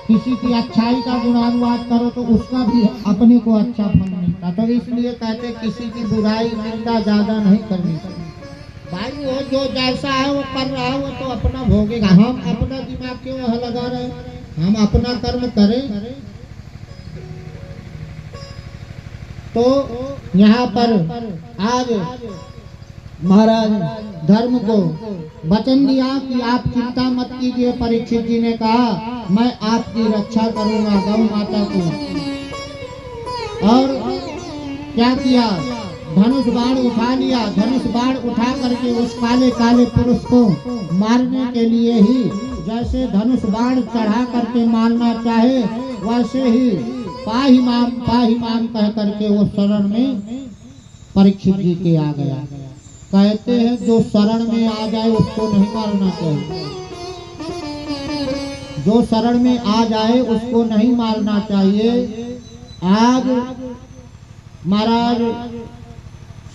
किसी की अच्छाई का गुणानुवाद करो तो उसका भी अपने को अच्छा फल मिलता। तो इसलिए कहते किसी की बुराई निंदा ज्यादा नहीं करनी चाहिए। भाई वो जो जैसा है वो कर रहा है, वो तो अपना भोगेगा। हम अपना दिमाग क्यों लगा रहे हैं, हम अपना कर्म करें। तो यहाँ पर आज महाराज धर्म को वचन दिया कि आप चिंता मत कीजिए। परीक्षित जी ने कहा मैं आपकी रक्षा करूंगा गौ माता को। और क्या किया, धनुष बाण उठा लिया। धनुष बाण उठा करके उस काले काले पुरुष को मारने के लिए ही, जैसे धनुष बाण चढ़ा करके मारना चाहे वैसे ही पाही माम कह करके वो शरण में परीक्षित जी के आ गया। कहते हैं जो शरण में आ जाए उसको नहीं मारना चाहिए। जो शरण में आ जाए उसको नहीं मारना चाहिए। आज महाराज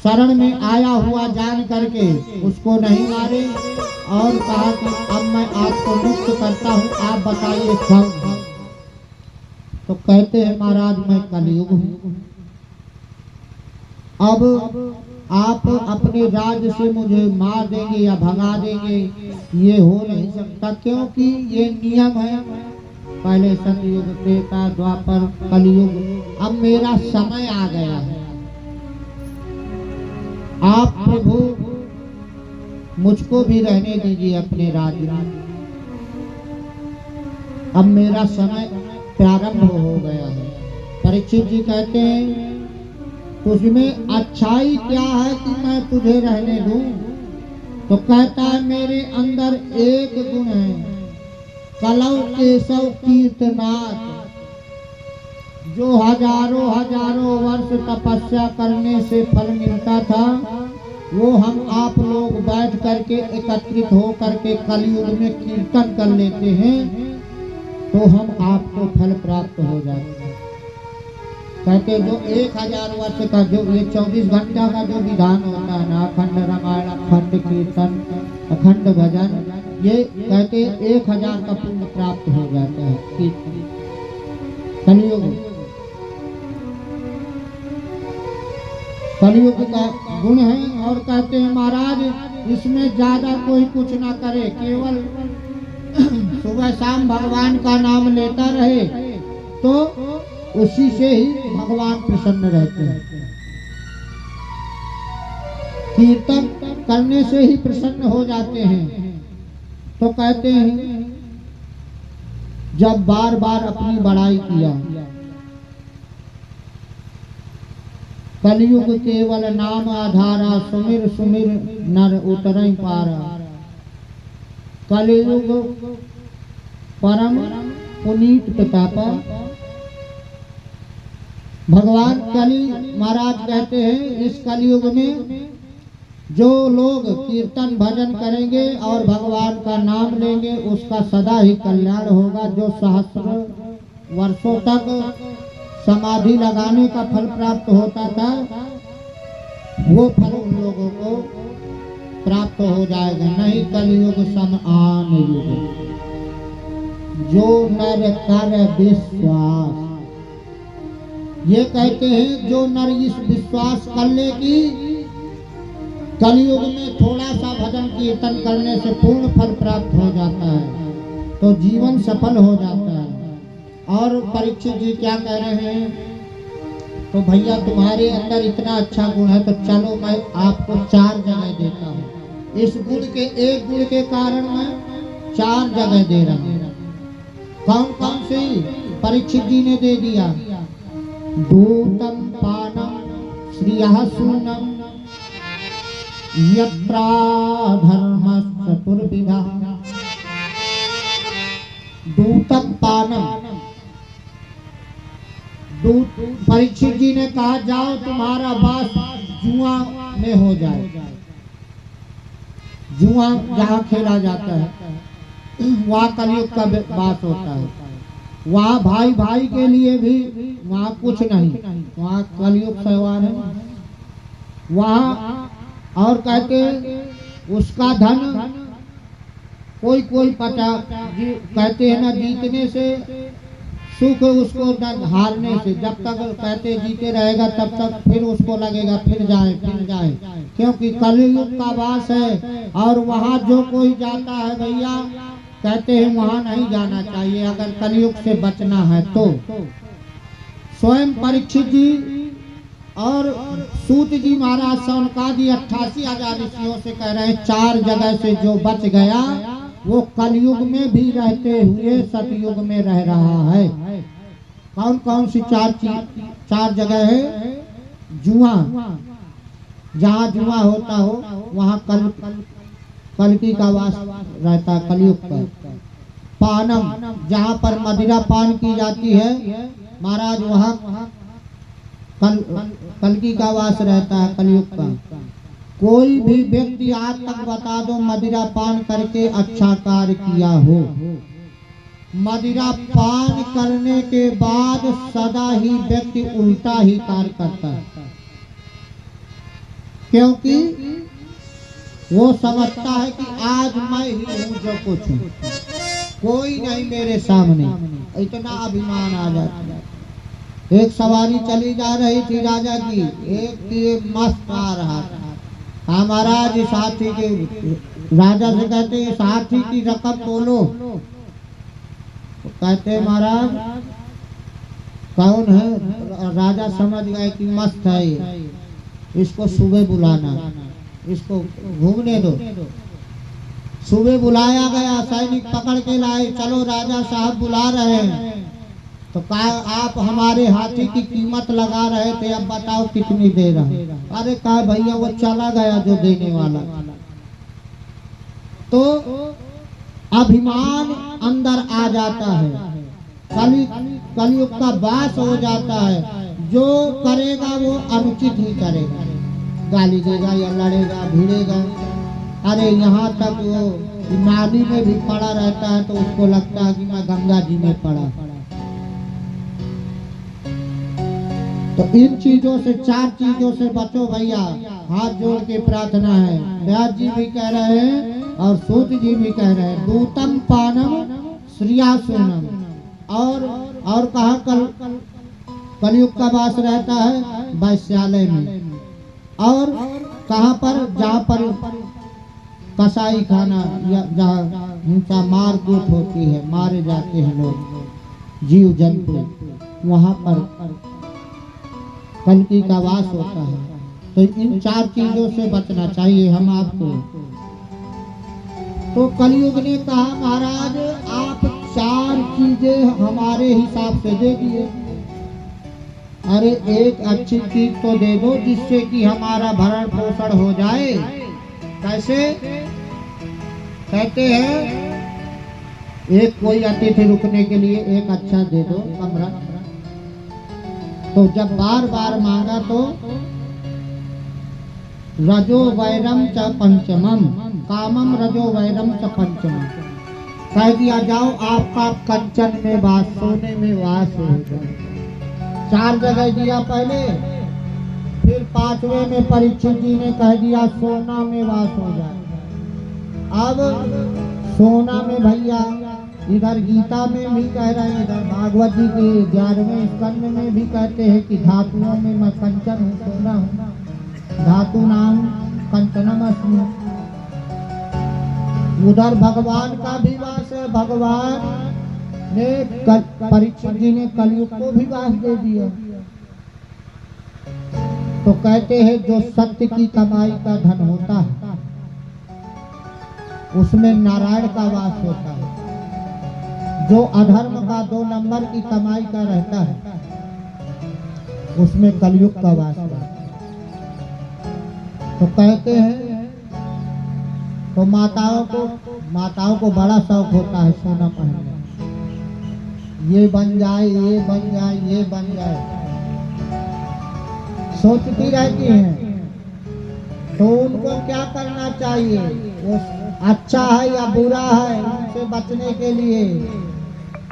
शरण में आया हुआ जान करके उसको नहीं मारे और कहा कि अब मैं आपको मुक्त करता हूँ, आप बताइए कौन है। तो कहते हैं महाराज मैं कलयुग हूँ। अब आप अपने राज्य से मुझे मार देंगे या भगा देंगे, ये हो नहीं सकता, क्योंकि ये नियम है। पहले सतयुग, त्रेता, द्वापर, कलयुग, अब मेरा समय आ गया है। आप प्रभु मुझको भी रहने दीजिए अपने राज्य में। अब मेरा समय प्रारंभ हो गया है। परीक्षित जी कहते हैं तुझमें अच्छाई क्या है कि मैं तुझे रहने दूं? तो कहता है मेरे अंदर एक गुण है, कलौ केशव कीर्तनाथ। जो हजारों हजारों वर्ष तपस्या करने से फल मिलता था, वो हम आप लोग बैठ करके एकत्रित हो करके कलयुग में कीर्तन कर लेते हैं, तो हम आपको फल प्राप्त हो जाते हैं। कहते जो 1000 वर्ष का जो ये 24 घंटा का जो विधान होता है ना, अखंड रामायण, अखंड कीर्तन, अखंड भजन, ये कहते 1000 का पुण्य प्राप्त हो जाता है कलयुग। कलयुग का गुण है। और कहते हैं महाराज इसमें ज्यादा कोई कुछ ना करे, केवल सुबह शाम भगवान का नाम लेता रहे तो उसी से ही भगवान प्रसन्न रहते हैं। कीर्तन करने से ही प्रसन्न हो जाते हैं। तो कहते हैं जब बार बार अपनी बड़ाई किया, कलयुग केवल नाम आधारा, सुमिर सुमिर नर उतरई पारा। कलयुग परम पुनीत प्रतापा। भगवान कलि महाराज कहते हैं इस कलयुग में जो लोग कीर्तन भजन करेंगे और भगवान का नाम लेंगे उसका सदा ही कल्याण होगा। जो सहस्र वर्षों तक समाधि लगाने का फल प्राप्त होता था, वो फल उन लोगों को प्राप्त हो जाएगा। नहीं कलयुग सम आन युग, जो नर कर विश्वास। ये कहते हैं जो नर इस विश्वास कर ले कि कलयुग में थोड़ा सा भजन कीर्तन करने से पूर्ण फल प्राप्त हो जाता है, तो जीवन सफल हो जाता है। और परीक्षित जी क्या कह रहे हैं, तो भैया तुम्हारे अंदर इतना अच्छा गुण है तो चलो मैं आपको 4 जगह देता हूँ। इस गुण के एक गुण के कारण मैं 4 जगह दे रहा हूँ। कौन कौन सी? परीक्षित जी ने दे दिया, दूतम पानम श्रियः शूनम यत्रा धर्म चतुर्विधा। दूतम पानम, परीक्षित जी ने कहा जाओ तुम्हारा वास जुआ में हो जाए। जुआ जहाँ खेला जाता है वहाँ कलयुग का वास होता है। वहाँ भाई भाई के लिए भी वहाँ कुछ नहीं, वहाँ कलयुग सवार है वहाँ। और कहते उसका धन कोई कोई पता कहते हैं ना, जीतने से सुख उसको न हारने से। जब तक कहते जीते रहेगा तब तक फिर उसको लगेगा फिर जाए, क्योंकि कलयुग का वास है। और वहाँ जो कोई जाता है भैया कहते हैं वहाँ नहीं जाना चाहिए अगर कलयुग से बचना है तो। स्वयं परीक्षित जी और सूत जी महाराज सौनकादि 88,000 ऋषियों से कह रहे हैं 4 जगह से जो बच गया वो कलयुग में भी रहते हुए सतयुग में रह रहा है। कौन कौन सी 4 जगह है? जुआ, जहाँ जुआ होता हो वहाँ कलकी का वास रहता है कलयुग का। पानम, जहाँ पर मदिरा पान की जाती है महाराज वहाँ कलकी का वास रहता है कलयुग का। कोई भी व्यक्ति आज तक बता दो मदिरा पान करके अच्छा कार्य किया हो, मदिरा पान करने के बाद सदा ही व्यक्ति उल्टा ही कार्य करता है, क्योंकि वो समझता है कि आज मैं ही हूँ जो कुछ हूँ, कोई नहीं मेरे सामने, इतना अभिमान आ जाता है। एक सवारी चली जा रही थी राजा की, एक की मस्त आ रहा था। हाँ महाराज, इस हाथी के, राजा से कहते इस हाथी की रकम बोलो। तो कहते महाराज कौन है? राजा समझ गए कि मस्त है ये, इसको सुबह बुलाना, इसको घूमने दो। सुबह बुलाया गया, सैनिक पकड़ के लाए, चलो राजा साहब बुला रहे हैं। तो कहा आप हमारे हाथी की कीमत लगा रहे थे, अब बताओ कितनी दे रहे हैं? अरे कहा भैया वो चला गया जो देने वाला। तो अभिमान अंदर आ जाता है, कलयुग का वास हो जाता है। जो करेगा वो अनुचित ही करेगा, गाली देगा या लड़ेगा, भिड़ेगा। अरे यहाँ तक वो नाली में भी पड़ा रहता है तो उसको लगता है कि मैं गंगा जी में पड़ा। तो इन चीजों से, 4 चीजों से बचो भैया, हाथ जोड़ के प्रार्थना है। व्यास जी भी कह रहे हैं और सूत जी भी कह रहे हैं, दूतम पानम श्रियासुनम। और कहा कलयुग का वास रहता है वैश्यालय में, और कहाँ पर? जहाँ पर कसाई खाना या जहाँ हिंसा मारकूट होती है, मारे जाते हैं लोग, जीव जंतु, वहाँ पर कलकी का वास होता है। तो इन 4 चीजों से बचना चाहिए हम आपको। तो कलयुग ने कहा महाराज आप 4 चीजें हमारे हिसाब से दे दिए, अरे एक अच्छी चीज तो दे दो जिससे कि हमारा भरण पोषण हो जाए। कैसे? कहते हैं एक कोई अतिथि रुकने के लिए एक अच्छा दे दो कमरा। तो जब बार बार मांगा तो रजो वैरम च पंचमम, कामम रजो वैरम च पंचमम, कह दिया जाओ आपका कंचन में वास, सोने में वास हो जाए। 4 जगह दिया पहले, फिर 5वें में परीक्षित जी ने कह दिया सोना में वास हो जाए। अब सोना में भैया इधर गीता में भी कह रहे हैं, इधर भागवत जी के 11वें स्कंद में भी कहते हैं कि धातुओं में मैं कंचन हूँ, सोना हूँ, धातु नाम कंचनम अस्मि। उधर भगवान का भी वास है, भगवान ने परीक्षित जी ने कलयुग को भी वास दे दिया। तो कहते हैं जो सत्य की कमाई का धन होता है उसमें नारायण का वास होता है, जो अधर्म का 2 नंबर की कमाई का रहता है उसमें कलयुग का वास होता है। तो कहते हैं, तो माताओं को बड़ा शौक होता है सोना पहनने, ये बन जाए, ये बन जाए, ये बन जाए, सोचती रहती हैं। तो उनको क्या करना चाहिए? वो अच्छा है या बुरा है, उनसे बचने के लिए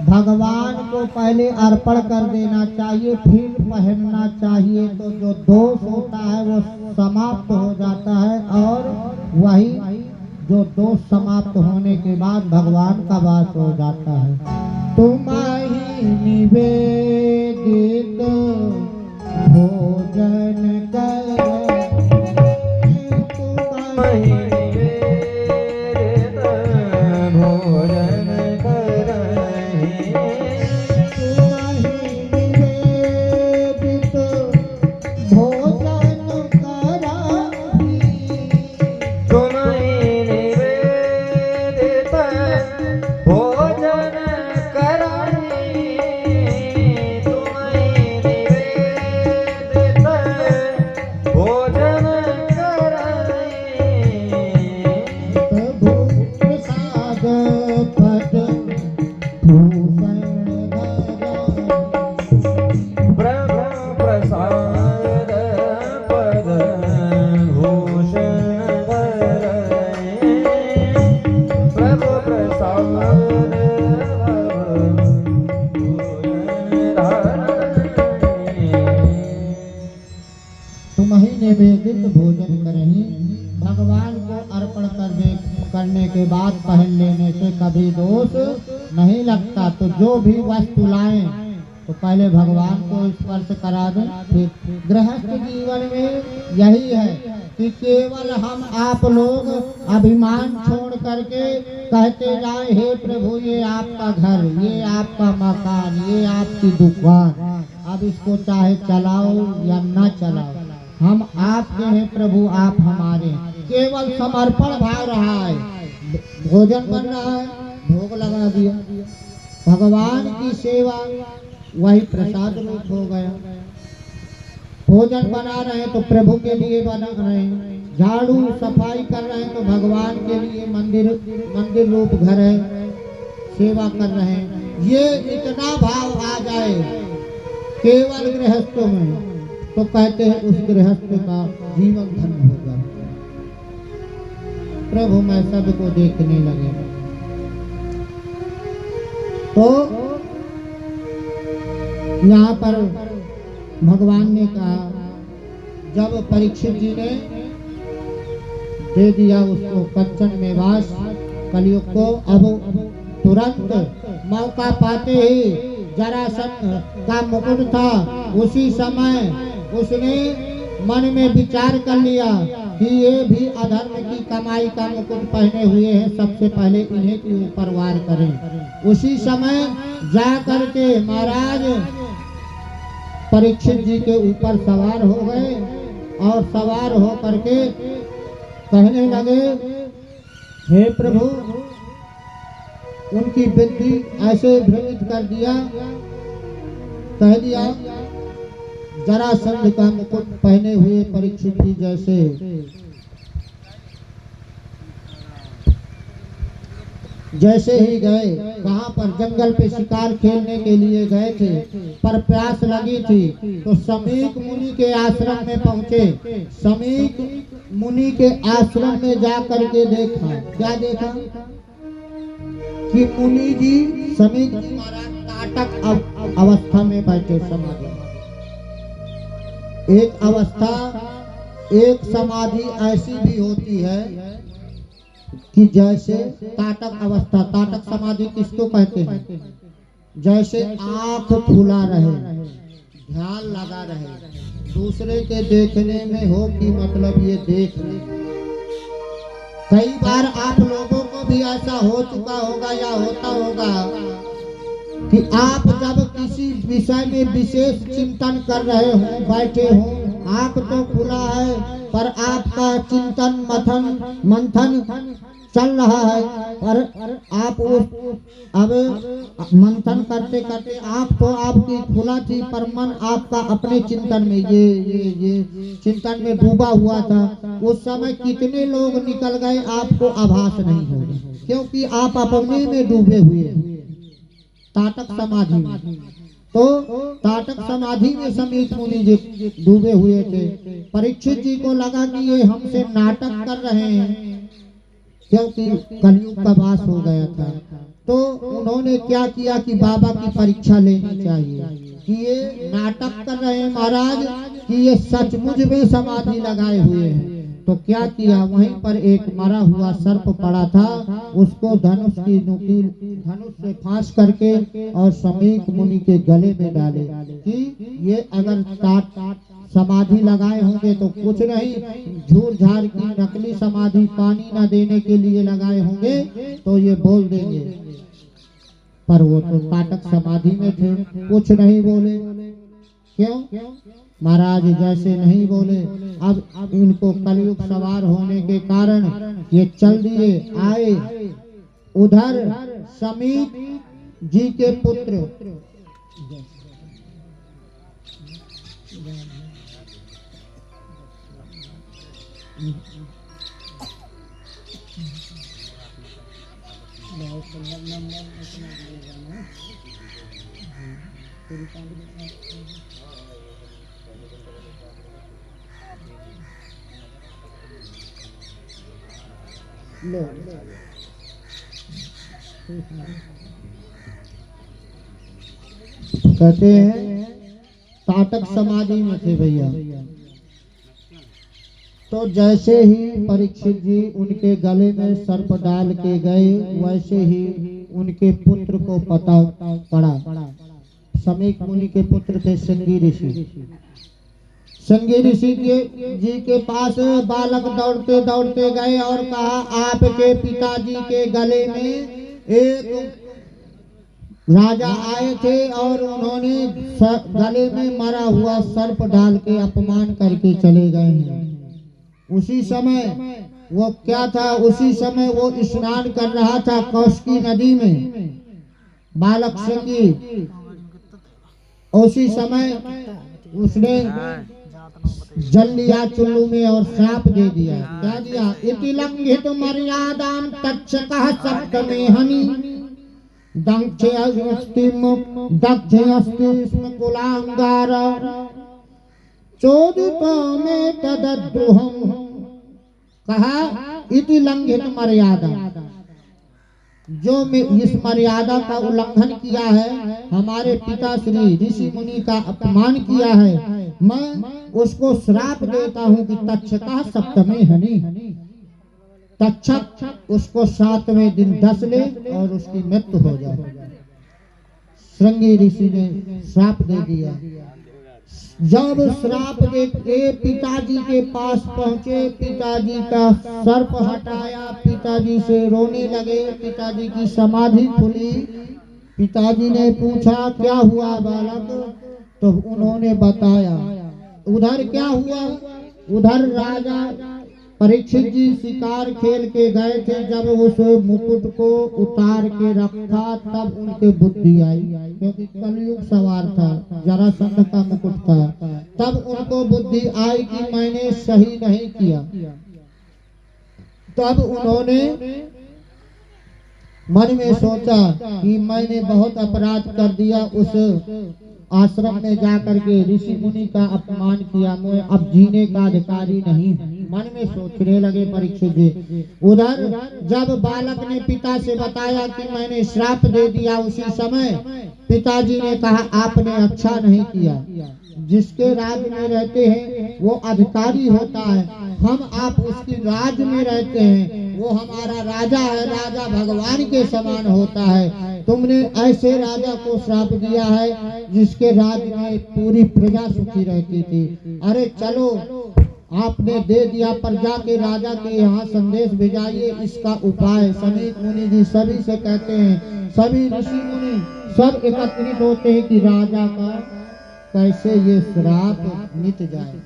भगवान को पहले अर्पण कर देना चाहिए, फिर पहनना चाहिए। तो जो दोष होता है वो समाप्त हो जाता है, और वही जो दोष समाप्त होने के बाद भगवान का वास हो जाता है। तुम्हारी निवेदित भोजन कर, महीने में नित भोजन करही। भगवान को अर्पण करने के बाद पहन लेने से कभी दोष नहीं लगता। तो जो भी वस्तु लाएं तो पहले भगवान को स्पर्श करा दें। फिर गृहस्थ जीवन में यही है कि केवल हम आप लोग अभिमान छोड़ करके कहते जाए, हे प्रभु ये आपका घर, ये आपका मकान, ये आपकी दुकान, अब इसको चाहे चलाओ या न चलाओ, हम आपके हैं प्रभु, आप हमारे हैं। केवल समर्पण भाव रहा है। भोजन बन रहा है, भोग लगा दिया, भगवान की सेवा वही प्रसाद रूप हो गया। भोजन बना रहे हैं तो प्रभु के लिए बना रहे हैं, झाड़ू सफाई कर रहे हैं तो भगवान के लिए मंदिर रूप घर है, सेवा कर रहे हैं। ये इतना भाव आ जाए केवल गृहस्थों में तो कहते हैं उस गृहस्थ का जीवन धन्य हो जाए। प्रभु मैं सबको देखने लगे। तो यहाँ पर भगवान ने कहा, जब परीक्षित जी ने दे दिया उसको कंचन में वास कलयुग को, अब तुरंत मौका पाते ही जरासंध का मुकुट था, उसी समय उसने मन में विचार कर लिया कि ये भी अधर्म की कमाई का मुकुट पहने हुए हैं, सबसे पहले इन्हें के ऊपर वार करें। उसी समय जा करके महाराज परीक्षित जी के ऊपर सवार हो गए और सवार हो करके कहने लगे, हे प्रभु, उनकी बुद्धि ऐसे भ्रमित कर दिया, कह दिया जरासंध का मुकुट पहने हुए परीक्षित जी जैसे ही गए, कहाँ पर जंगल पे शिकार खेलने के लिए गए थे, पर प्यास लगी थी तो समीक मुनि के आश्रम में पहुँचे। समीक मुनि के आश्रम में जा करके देखा, क्या देखा कि मुनि जी समीक जी महाराज ताटक अवस्था में बैठे समाधि। एक अवस्था, एक समाधि ऐसी भी होती है कि जैसे ताटक अवस्था, ताटक समाधि किसको कहते हैं? जैसे आंख खुला रहे, ध्यान लगा रहे, दूसरे के देखने में हो कि मतलब ये देख ले। कई बार आप लोगों को भी ऐसा हो चुका होगा या होता होगा कि आप जब किसी विषय में विशेष चिंतन कर रहे हो, बैठे हो, आंख तो खुला है पर आपका चिंतन मंथन चल रहा है, पर आप अब मंथन करते करते आंख तो आपकी खुला थी पर मन आपका अपने चिंतन में ये चिंतन में डूबा हुआ था। उस समय कितने लोग निकल गए आपको आभास नहीं होगा, क्योंकि आप अपने में डूबे हुए हैं ताटक समाधि में। तो ताटक समाधि में समीक मुनि जी डूबे हुए थे। परीक्षित जी को लगा कि ये हमसे नाटक कर रहे हैं, क्योंकि कलयुग का वास हो गया था। तो उन्होंने क्या किया कि बाबा की परीक्षा लेनी चाहिए कि ये नाटक कर रहे हैं महाराज कि ये सचमुच में समाधि लगाए हुए हैं। तो क्या किया, वहीं पर एक मरा हुआ सर्प पड़ा था, उसको धनुष की नुकील धनुष से फांस करके और समीक मुनि के गले में डाले कि ये अगर समाधि लगाए होंगे तो कुछ नहीं, झूर झार की नकली समाधि पानी न देने के लिए लगाए होंगे तो ये बोल देंगे, पर वो तो ताटक समाधि में थे, कुछ नहीं बोले। क्यों महाराज? जैसे नहीं बोले, अब इनको कलयुग सवार होने के कारण ये चल दिए आए। उधर समीक जी के पुत्र कहते हैं ताटक समाधि में थे भैया। तो जैसे ही परीक्षित जी उनके गले में सर्प डाल के गए, वैसे ही उनके पुत्र को पता पड़ा। समीक मुनि के पुत्र थे श्रृंगी ऋषि। श्रृंगी ऋषि जी के पास बालक दौड़ते दौड़ते गए और कहा, आपके पिताजी के गले में एक राजा आए थे और उन्होंने गले में मरा हुआ सर्प डाल के अपमान करके चले गए हैं। उसी समय वो क्या था, उसी समय वो स्नान कर रहा था कौशिकी नदी में, बालक श्रृंगी। उसी समय उसने जल लिया चुल्लू में और श्राप दे दिया। क्या दिया? इति लंघित मर्यादाम तक्षकः सप्तमे हनि दक्षे अस्ति स्म कुलांगार चोदित में तद्रुहम। कहा इति लंघित मर्यादा, जो इस मर्यादा का उल्लंघन किया है, हमारे पिता श्री ऋषि मुनि का अपमान किया है, मैं उसको श्राप देता हूँ कि तक्षका सप्तमे हनि, तक्षक उसको 7वें दिन डस ले और उसकी मृत्यु हो जाए। श्रृंगी ऋषि ने श्राप दे दिया। जब श्राप दे के पिताजी के पास पहुंचे, पिताजी का सर्प हटाया, पिताजी से रोने लगे, पिताजी की समाधि खुली। पिताजी ने पूछा, क्या हुआ बालक? तो उन्होंने बताया। उधर क्या हुआ? उधर राजा परीक्षित जी शिकार खेल के गए थे। जब उस मुकुट को उतार के रखा तब उनके बुद्धि आई, क्योंकि कलयुग सवार था, जरासंध का मुकुट था। तब उनको बुद्धि आई कि मैंने सही नहीं किया। तब उन्होंने मन में सोचा कि मैंने बहुत अपराध कर दिया, उस आश्रम में जाकर के ऋषि मुनि का अपमान किया, मैं अब जीने का अधिकारी नहीं। मन में सोचने लगे परीक्षित जी। उधर जब बालक ने पिता से बताया कि मैंने श्राप दे दिया, उसी समय पिताजी ने कहा, आपने अच्छा नहीं किया। जिसके राज में रहते हैं वो अधिकारी होता है, हम आप उसकी राज में रहते हैं, वो हमारा राजा है, राजा भगवान के समान होता है। तुमने ऐसे राजा को श्राप दिया है जिसके राज में पूरी प्रजा सुखी रहती थी। अरे चलो, आपने दे दिया, प्रजा के राजा के यहाँ संदेश भेजाइए, इसका उपाय। समीक मुनि जी सभी से कहते हैं, सभी ऋषि मुनि सब एकत्रित होते हैं कि राजा का कैसे ये श्राप मिट जाए।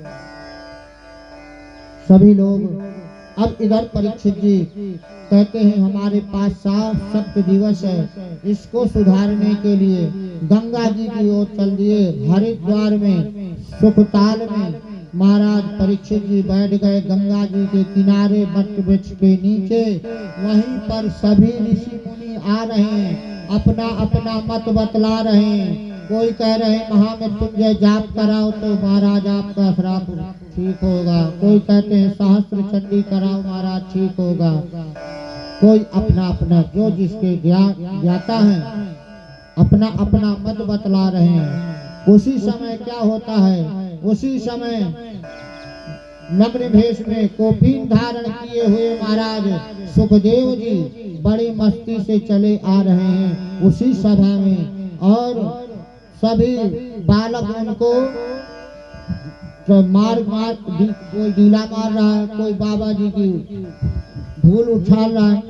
सभी लोग अब इधर परीक्षित जी कहते हैं, हमारे पास 7 दिवस है, इसको सुधारने के लिए गंगा जी की ओर चल दिए। हरिद्वार में सुखताल में महाराज परीक्षित जी बैठ गए गंगा जी के किनारे वट वृक्ष के नीचे। वहीं पर सभी ऋषि मुनि आ रहे हैं, अपना अपना मत बतला रहे हैं। कोई कह रहे हैं महामृत्युंजय जाप कराओ तो महाराज आपका श्राप ठीक होगा। कोई कहते हैं सहस्त्र चंडी कराओ महाराज ठीक होगा। कोई अपना अपना जो जिसके ज्ञाता है अपना अपना मत बतला रहे हैं। उसी समय क्या होता है, उसी समय नग्न भेष में कौपीन धारण किए हुए महाराज सुखदेव जी बड़ी मस्ती से चले आ रहे हैं उसी सभा में। और सभी बालक उनको तो मार कोई डीला मार रहा है, कोई बाबा जी की धूल उछाल रहा है।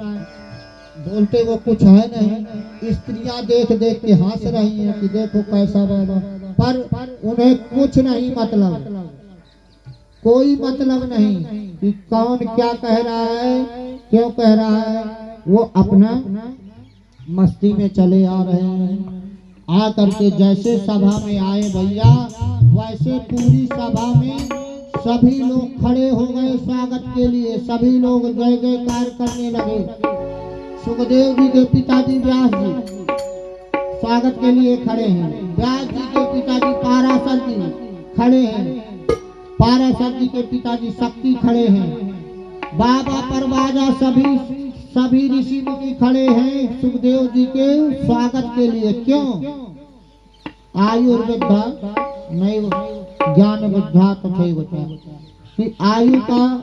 बोलते वो कुछ है नहीं, स्त्रियां देख देख के हंस रही हैं कि देखो कैसा बाबा, पर उन्हें कुछ नहीं मतलब, कोई मतलब नहीं कि कौन क्या कह रहा है, क्यों कह रहा है। वो अपना मस्ती में चले आ रहे हैं। आ करके जैसे सभा में आए भैया, वैसे पूरी सभा में सभी लोग खड़े हो गए स्वागत के लिए। सभी लोग जय जयकार करने लगे। सुखदेव जी के पिताजी व्यास जी स्वागत के लिए खड़े हैं। व्यास जी के पिताजी पाराशर जी खड़े हैं। पाराशर जी के पिताजी शक्ति खड़े हैं। बाबा परवाजा सभी ऋषि मुनि खड़े हैं सुखदेव जी के स्वागत के लिए। क्यों? आयुर्विद्या नहीं ज्ञान विद्या तथैव। कि आयु का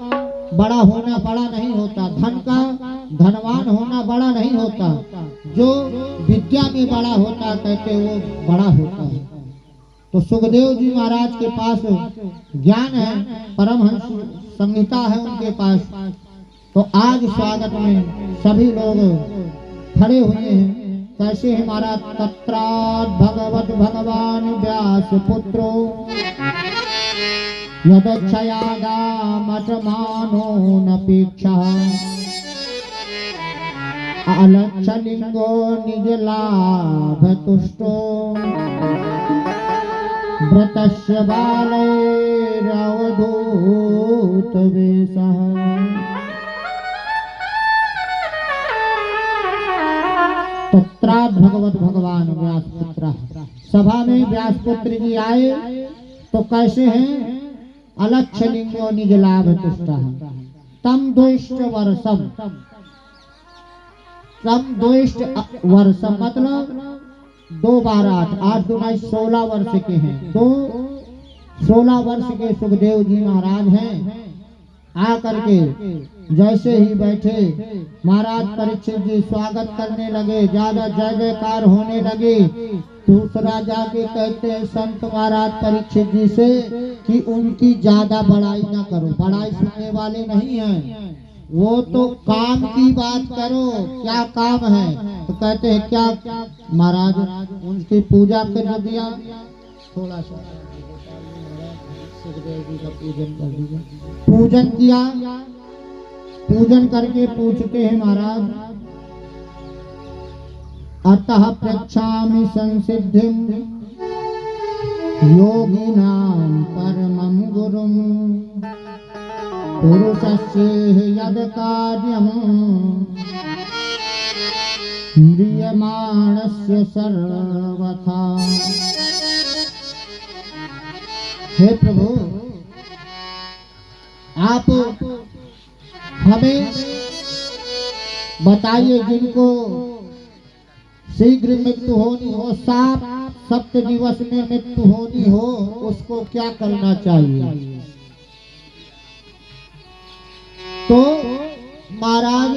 बड़ा होना बड़ा नहीं होता, धन का धनवान होना बड़ा नहीं होता, जो विद्या में बड़ा होता कहते वो बड़ा होता है। तो सुखदेव जी महाराज के पास ज्ञान है, परमहंस संहिता है उनके पास। तो आज स्वागत में सभी लोग खड़े हुए हैं। कैसे है महाराज? तत्रात् भगवत भगवान व्यास पुत्रो यदक्षयागामटमानो नपेक्षा अलक्षलिंगो निजलाभ तुष्टो व्रतस्य बालैरवधूत वेशः। तत्रात् भगवत भगवान व्यास पुत्र। सभा में व्यास पुत्र जी आए तो कैसे हैं? अलक्षलिंगो निजलाभ तुष्टः तम द्वेष्ट वर्षम। तम द्वेष्ट वर्षम मतलब 2 बार 8, 8 दूना 16 वर्ष के हैं। तो 16 वर्ष के सुखदेव जी महाराज हैं। आ करके जैसे ही बैठे महाराज परीक्षित जी स्वागत करने लगे, ज्यादा जय जयकार होने लगे। दूसरा जाके कहते हैं संत महाराज परीक्षित जी से कि उनकी ज्यादा बड़ाई ना करो, बड़ाई सुनने वाले नहीं हैं, वो तो काम की बात करो, क्या काम है? तो कहते हैं क्या महाराज? उनकी पूजा कर दिया, थोड़ा सा सुखदेव जी का पूजन कर दिया। पूजन किया, पूजन करके पूछते हैं महाराज अतः पृच्छामि संसिद्धिं योगिनां परमं गुरुं पुरुषस्य यद कार्यं म्रियमाणस्य सर्वथा। हे प्रभु, आप हमें बताइए जिनको शीघ्र मृत्यु होनी हो, 7 दिवस में मृत्यु होनी हो, उसको क्या करना चाहिए? तो महाराज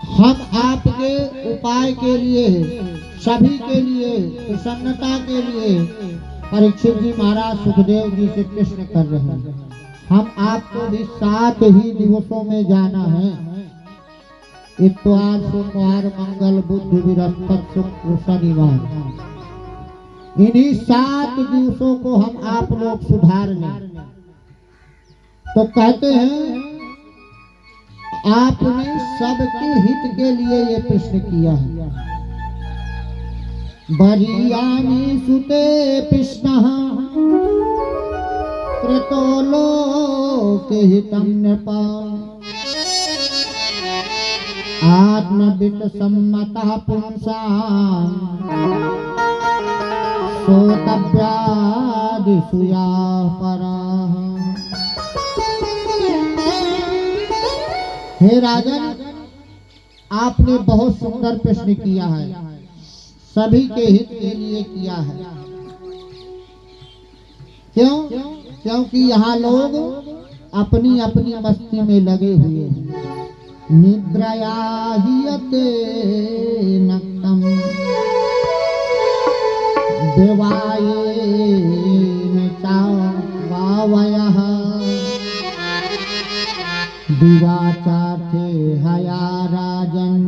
हम आपके उपाय के लिए, सभी के लिए, प्रसन्नता के लिए परीक्षित जी महाराज सुखदेव जी से प्रश्न कर रहे हैं। हम आपको भी 7 ही दिवसों में जाना है। इतवार, सोमवार, मंगल, बुध, बृहस्पति, शुक्र, शनिवार, इन्हीं 7 दिवसों को हम आप लोग सुधार लें। तो कहते हैं आपने सबके हित के लिए ये प्रश्न किया है। बरियानि सुते कृष्णः कृतो लोके हितं नृपा आत्मवित् सम्मतः पुंसां सोतव्यादिषु या पराः। हे राजन, आपने बहुत सुंदर प्रश्न किया है, सभी के हित के लिए किया है। क्यों? क्योंकि यहाँ लोग अपनी अपनी मस्ती में लगे हुए हैं। निद्रया हियते नक्तम देवायेन चावावयः दिवाचार्थे हया राजन्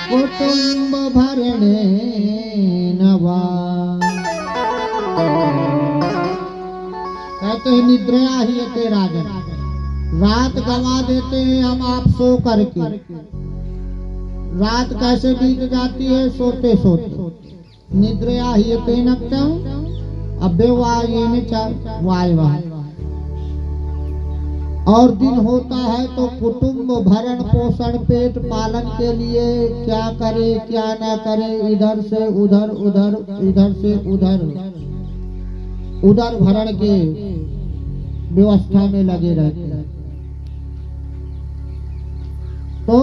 कुटुंब भरणेन वा। कहते हैं निद्रया हियते राजन, रात गंवा देते हैं हम आप सो करके। रात कैसे बीत जाती है? सोते सोते। निद्रया हियते नक्तम अव्यवायेन चावावयः। और दिन होता है तो कुटुंब भरण पोषण पेट पालन के लिए क्या करे क्या न करे, इधर से उधर, उधर इधर से उधर, उधर भरण के व्यवस्था में लगे रहते हैं। तो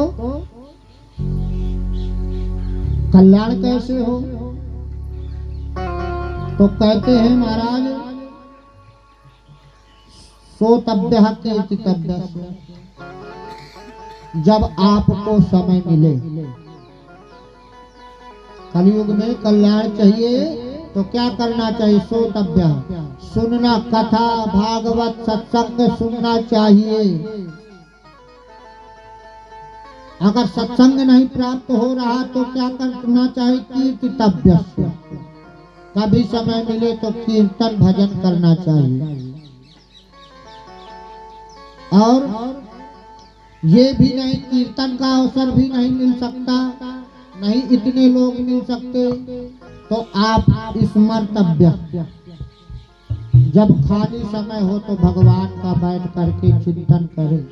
कल्याण कैसे हो? तो कहते हैं महाराज सोतव्य कीर्तितव्य। जब आपको समय मिले, कलयुग में कल्याण चाहिए तो क्या करना चाहिए? सोतव्य, सुनना, कथा भागवत सत्संग सुनना चाहिए। अगर सत्संग नहीं प्राप्त हो रहा तो क्या करना चाहिए? कीर्तितव्य, कभी समय मिले तो कीर्तन भजन करना चाहिए। और ये भी नहीं, कीर्तन का अवसर भी नहीं मिल सकता, नहीं इतने लोग मिल सकते, तो आप स्मर्तव्य, जब खाली समय हो तो भगवान का बैठ करके चिंतन करें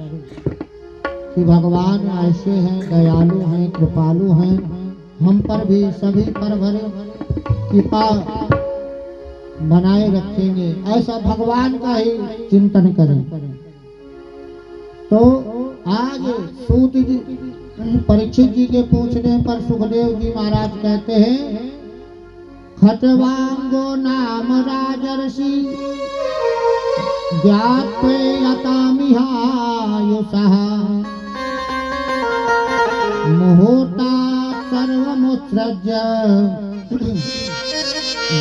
कि भगवान ऐसे हैं, दयालु हैं, कृपालु हैं, हम पर भी सभी पर भरे कृपा बनाए रखेंगे, ऐसा भगवान का ही चिंतन करें। तो आज सूत जी, परीक्षित जी के पूछने पर सुखदेव जी महाराज कहते हैं, खट्वांगो नाम राजर्षि ज्ञात्वेयतामिहायुषः मुहूर्ता सर्वमुत्सृज्य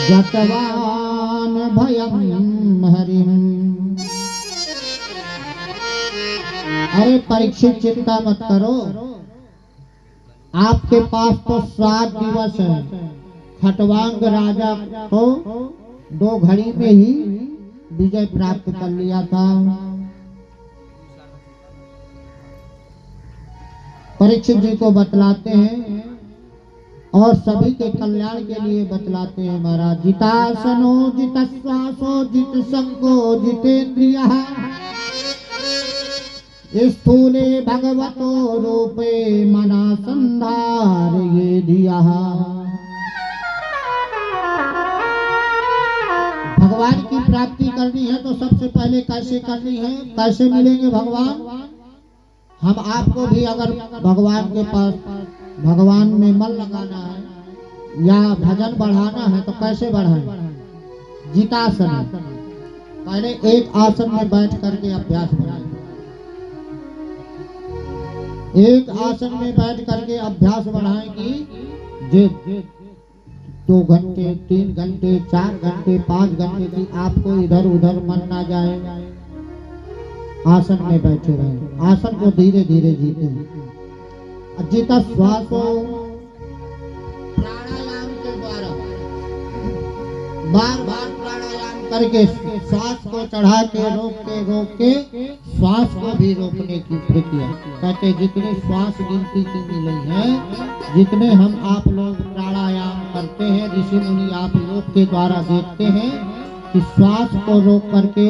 गतवान भयं हरिम्। अरे परीक्षित, चिंता मत करो, आपके पास तो 7 दिवस है। खट्वांग राजा को 2 घड़ी में ही विजय प्राप्त कर लिया था। परीक्षित जी को बतलाते हैं और सभी के कल्याण के लिए बतलाते हैं महाराज। जितासनो जित श्वासो जित संगो जितेन्द्रियः स्थूले भगवतो रूपे मना संधार ये दिया। भगवान की प्राप्ति करनी है तो सबसे पहले कैसे करनी है? कैसे मिलेंगे भगवान? हम आपको भी अगर भगवान के पास, भगवान में मन लगाना है या भजन बढ़ाना है तो कैसे बढ़ाएं? जितासन, पहले एक आसन में बैठ करके अभ्यास बढ़ाएं। एक आसन में बैठ करके अभ्यास बढ़ाएं कि 2 घंटे 3 घंटे 4 घंटे 5 घंटे की आपको इधर उधर मन ना जाए, आसन में बैठे रहे। आसन को धीरे धीरे जीते हैं। जिता श्वास को प्राणायाम के द्वारा बार बार प्राणायाम करके श्वास को चढ़ा के रोक के श्वास को भी रोकने की प्रक्रिया। कहते जितने श्वास गिनती की मिली है, जितने हम आप लोग प्राणायाम करते हैं, ऋषि मुनि आप लोग के द्वारा देखते हैं कि श्वास को रोक करके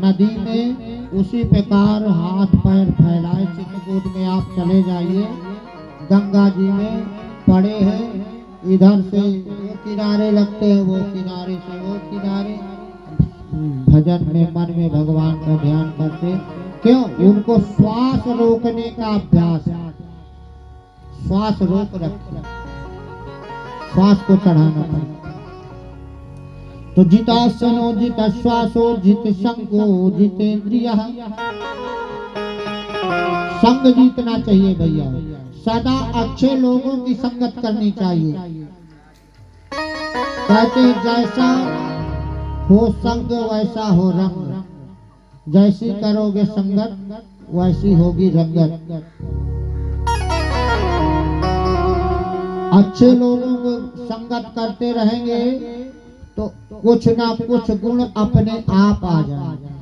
नदी में उसी प्रकार हाथ पैर फैलाए, चित्रकूट में आप चले जाइए, गंगा जी में पड़े हैं, इधर से वो किनारे लगते हैं, वो किनारे से वो किनारे, भजन में मन में भगवान का ध्यान करते। क्यों? उनको श्वास रोकने का अभ्यास है। श्वास रोक रखना, श्वास को चढ़ाना पड़ता। तो जितासनो जित श्वासो जित संगो जितेन्द्रियः, संग जीतना चाहिए भैया। सदा अच्छे लोगों की संगत करनी चाहिए। कहते हैं जैसा हो संग वैसा हो रंग, जैसी करोगे संगत वैसी होगी रंगत। अच्छे लोगों को संगत करते रहेंगे तो कुछ ना कुछ गुण अपने आप आ जाएगा।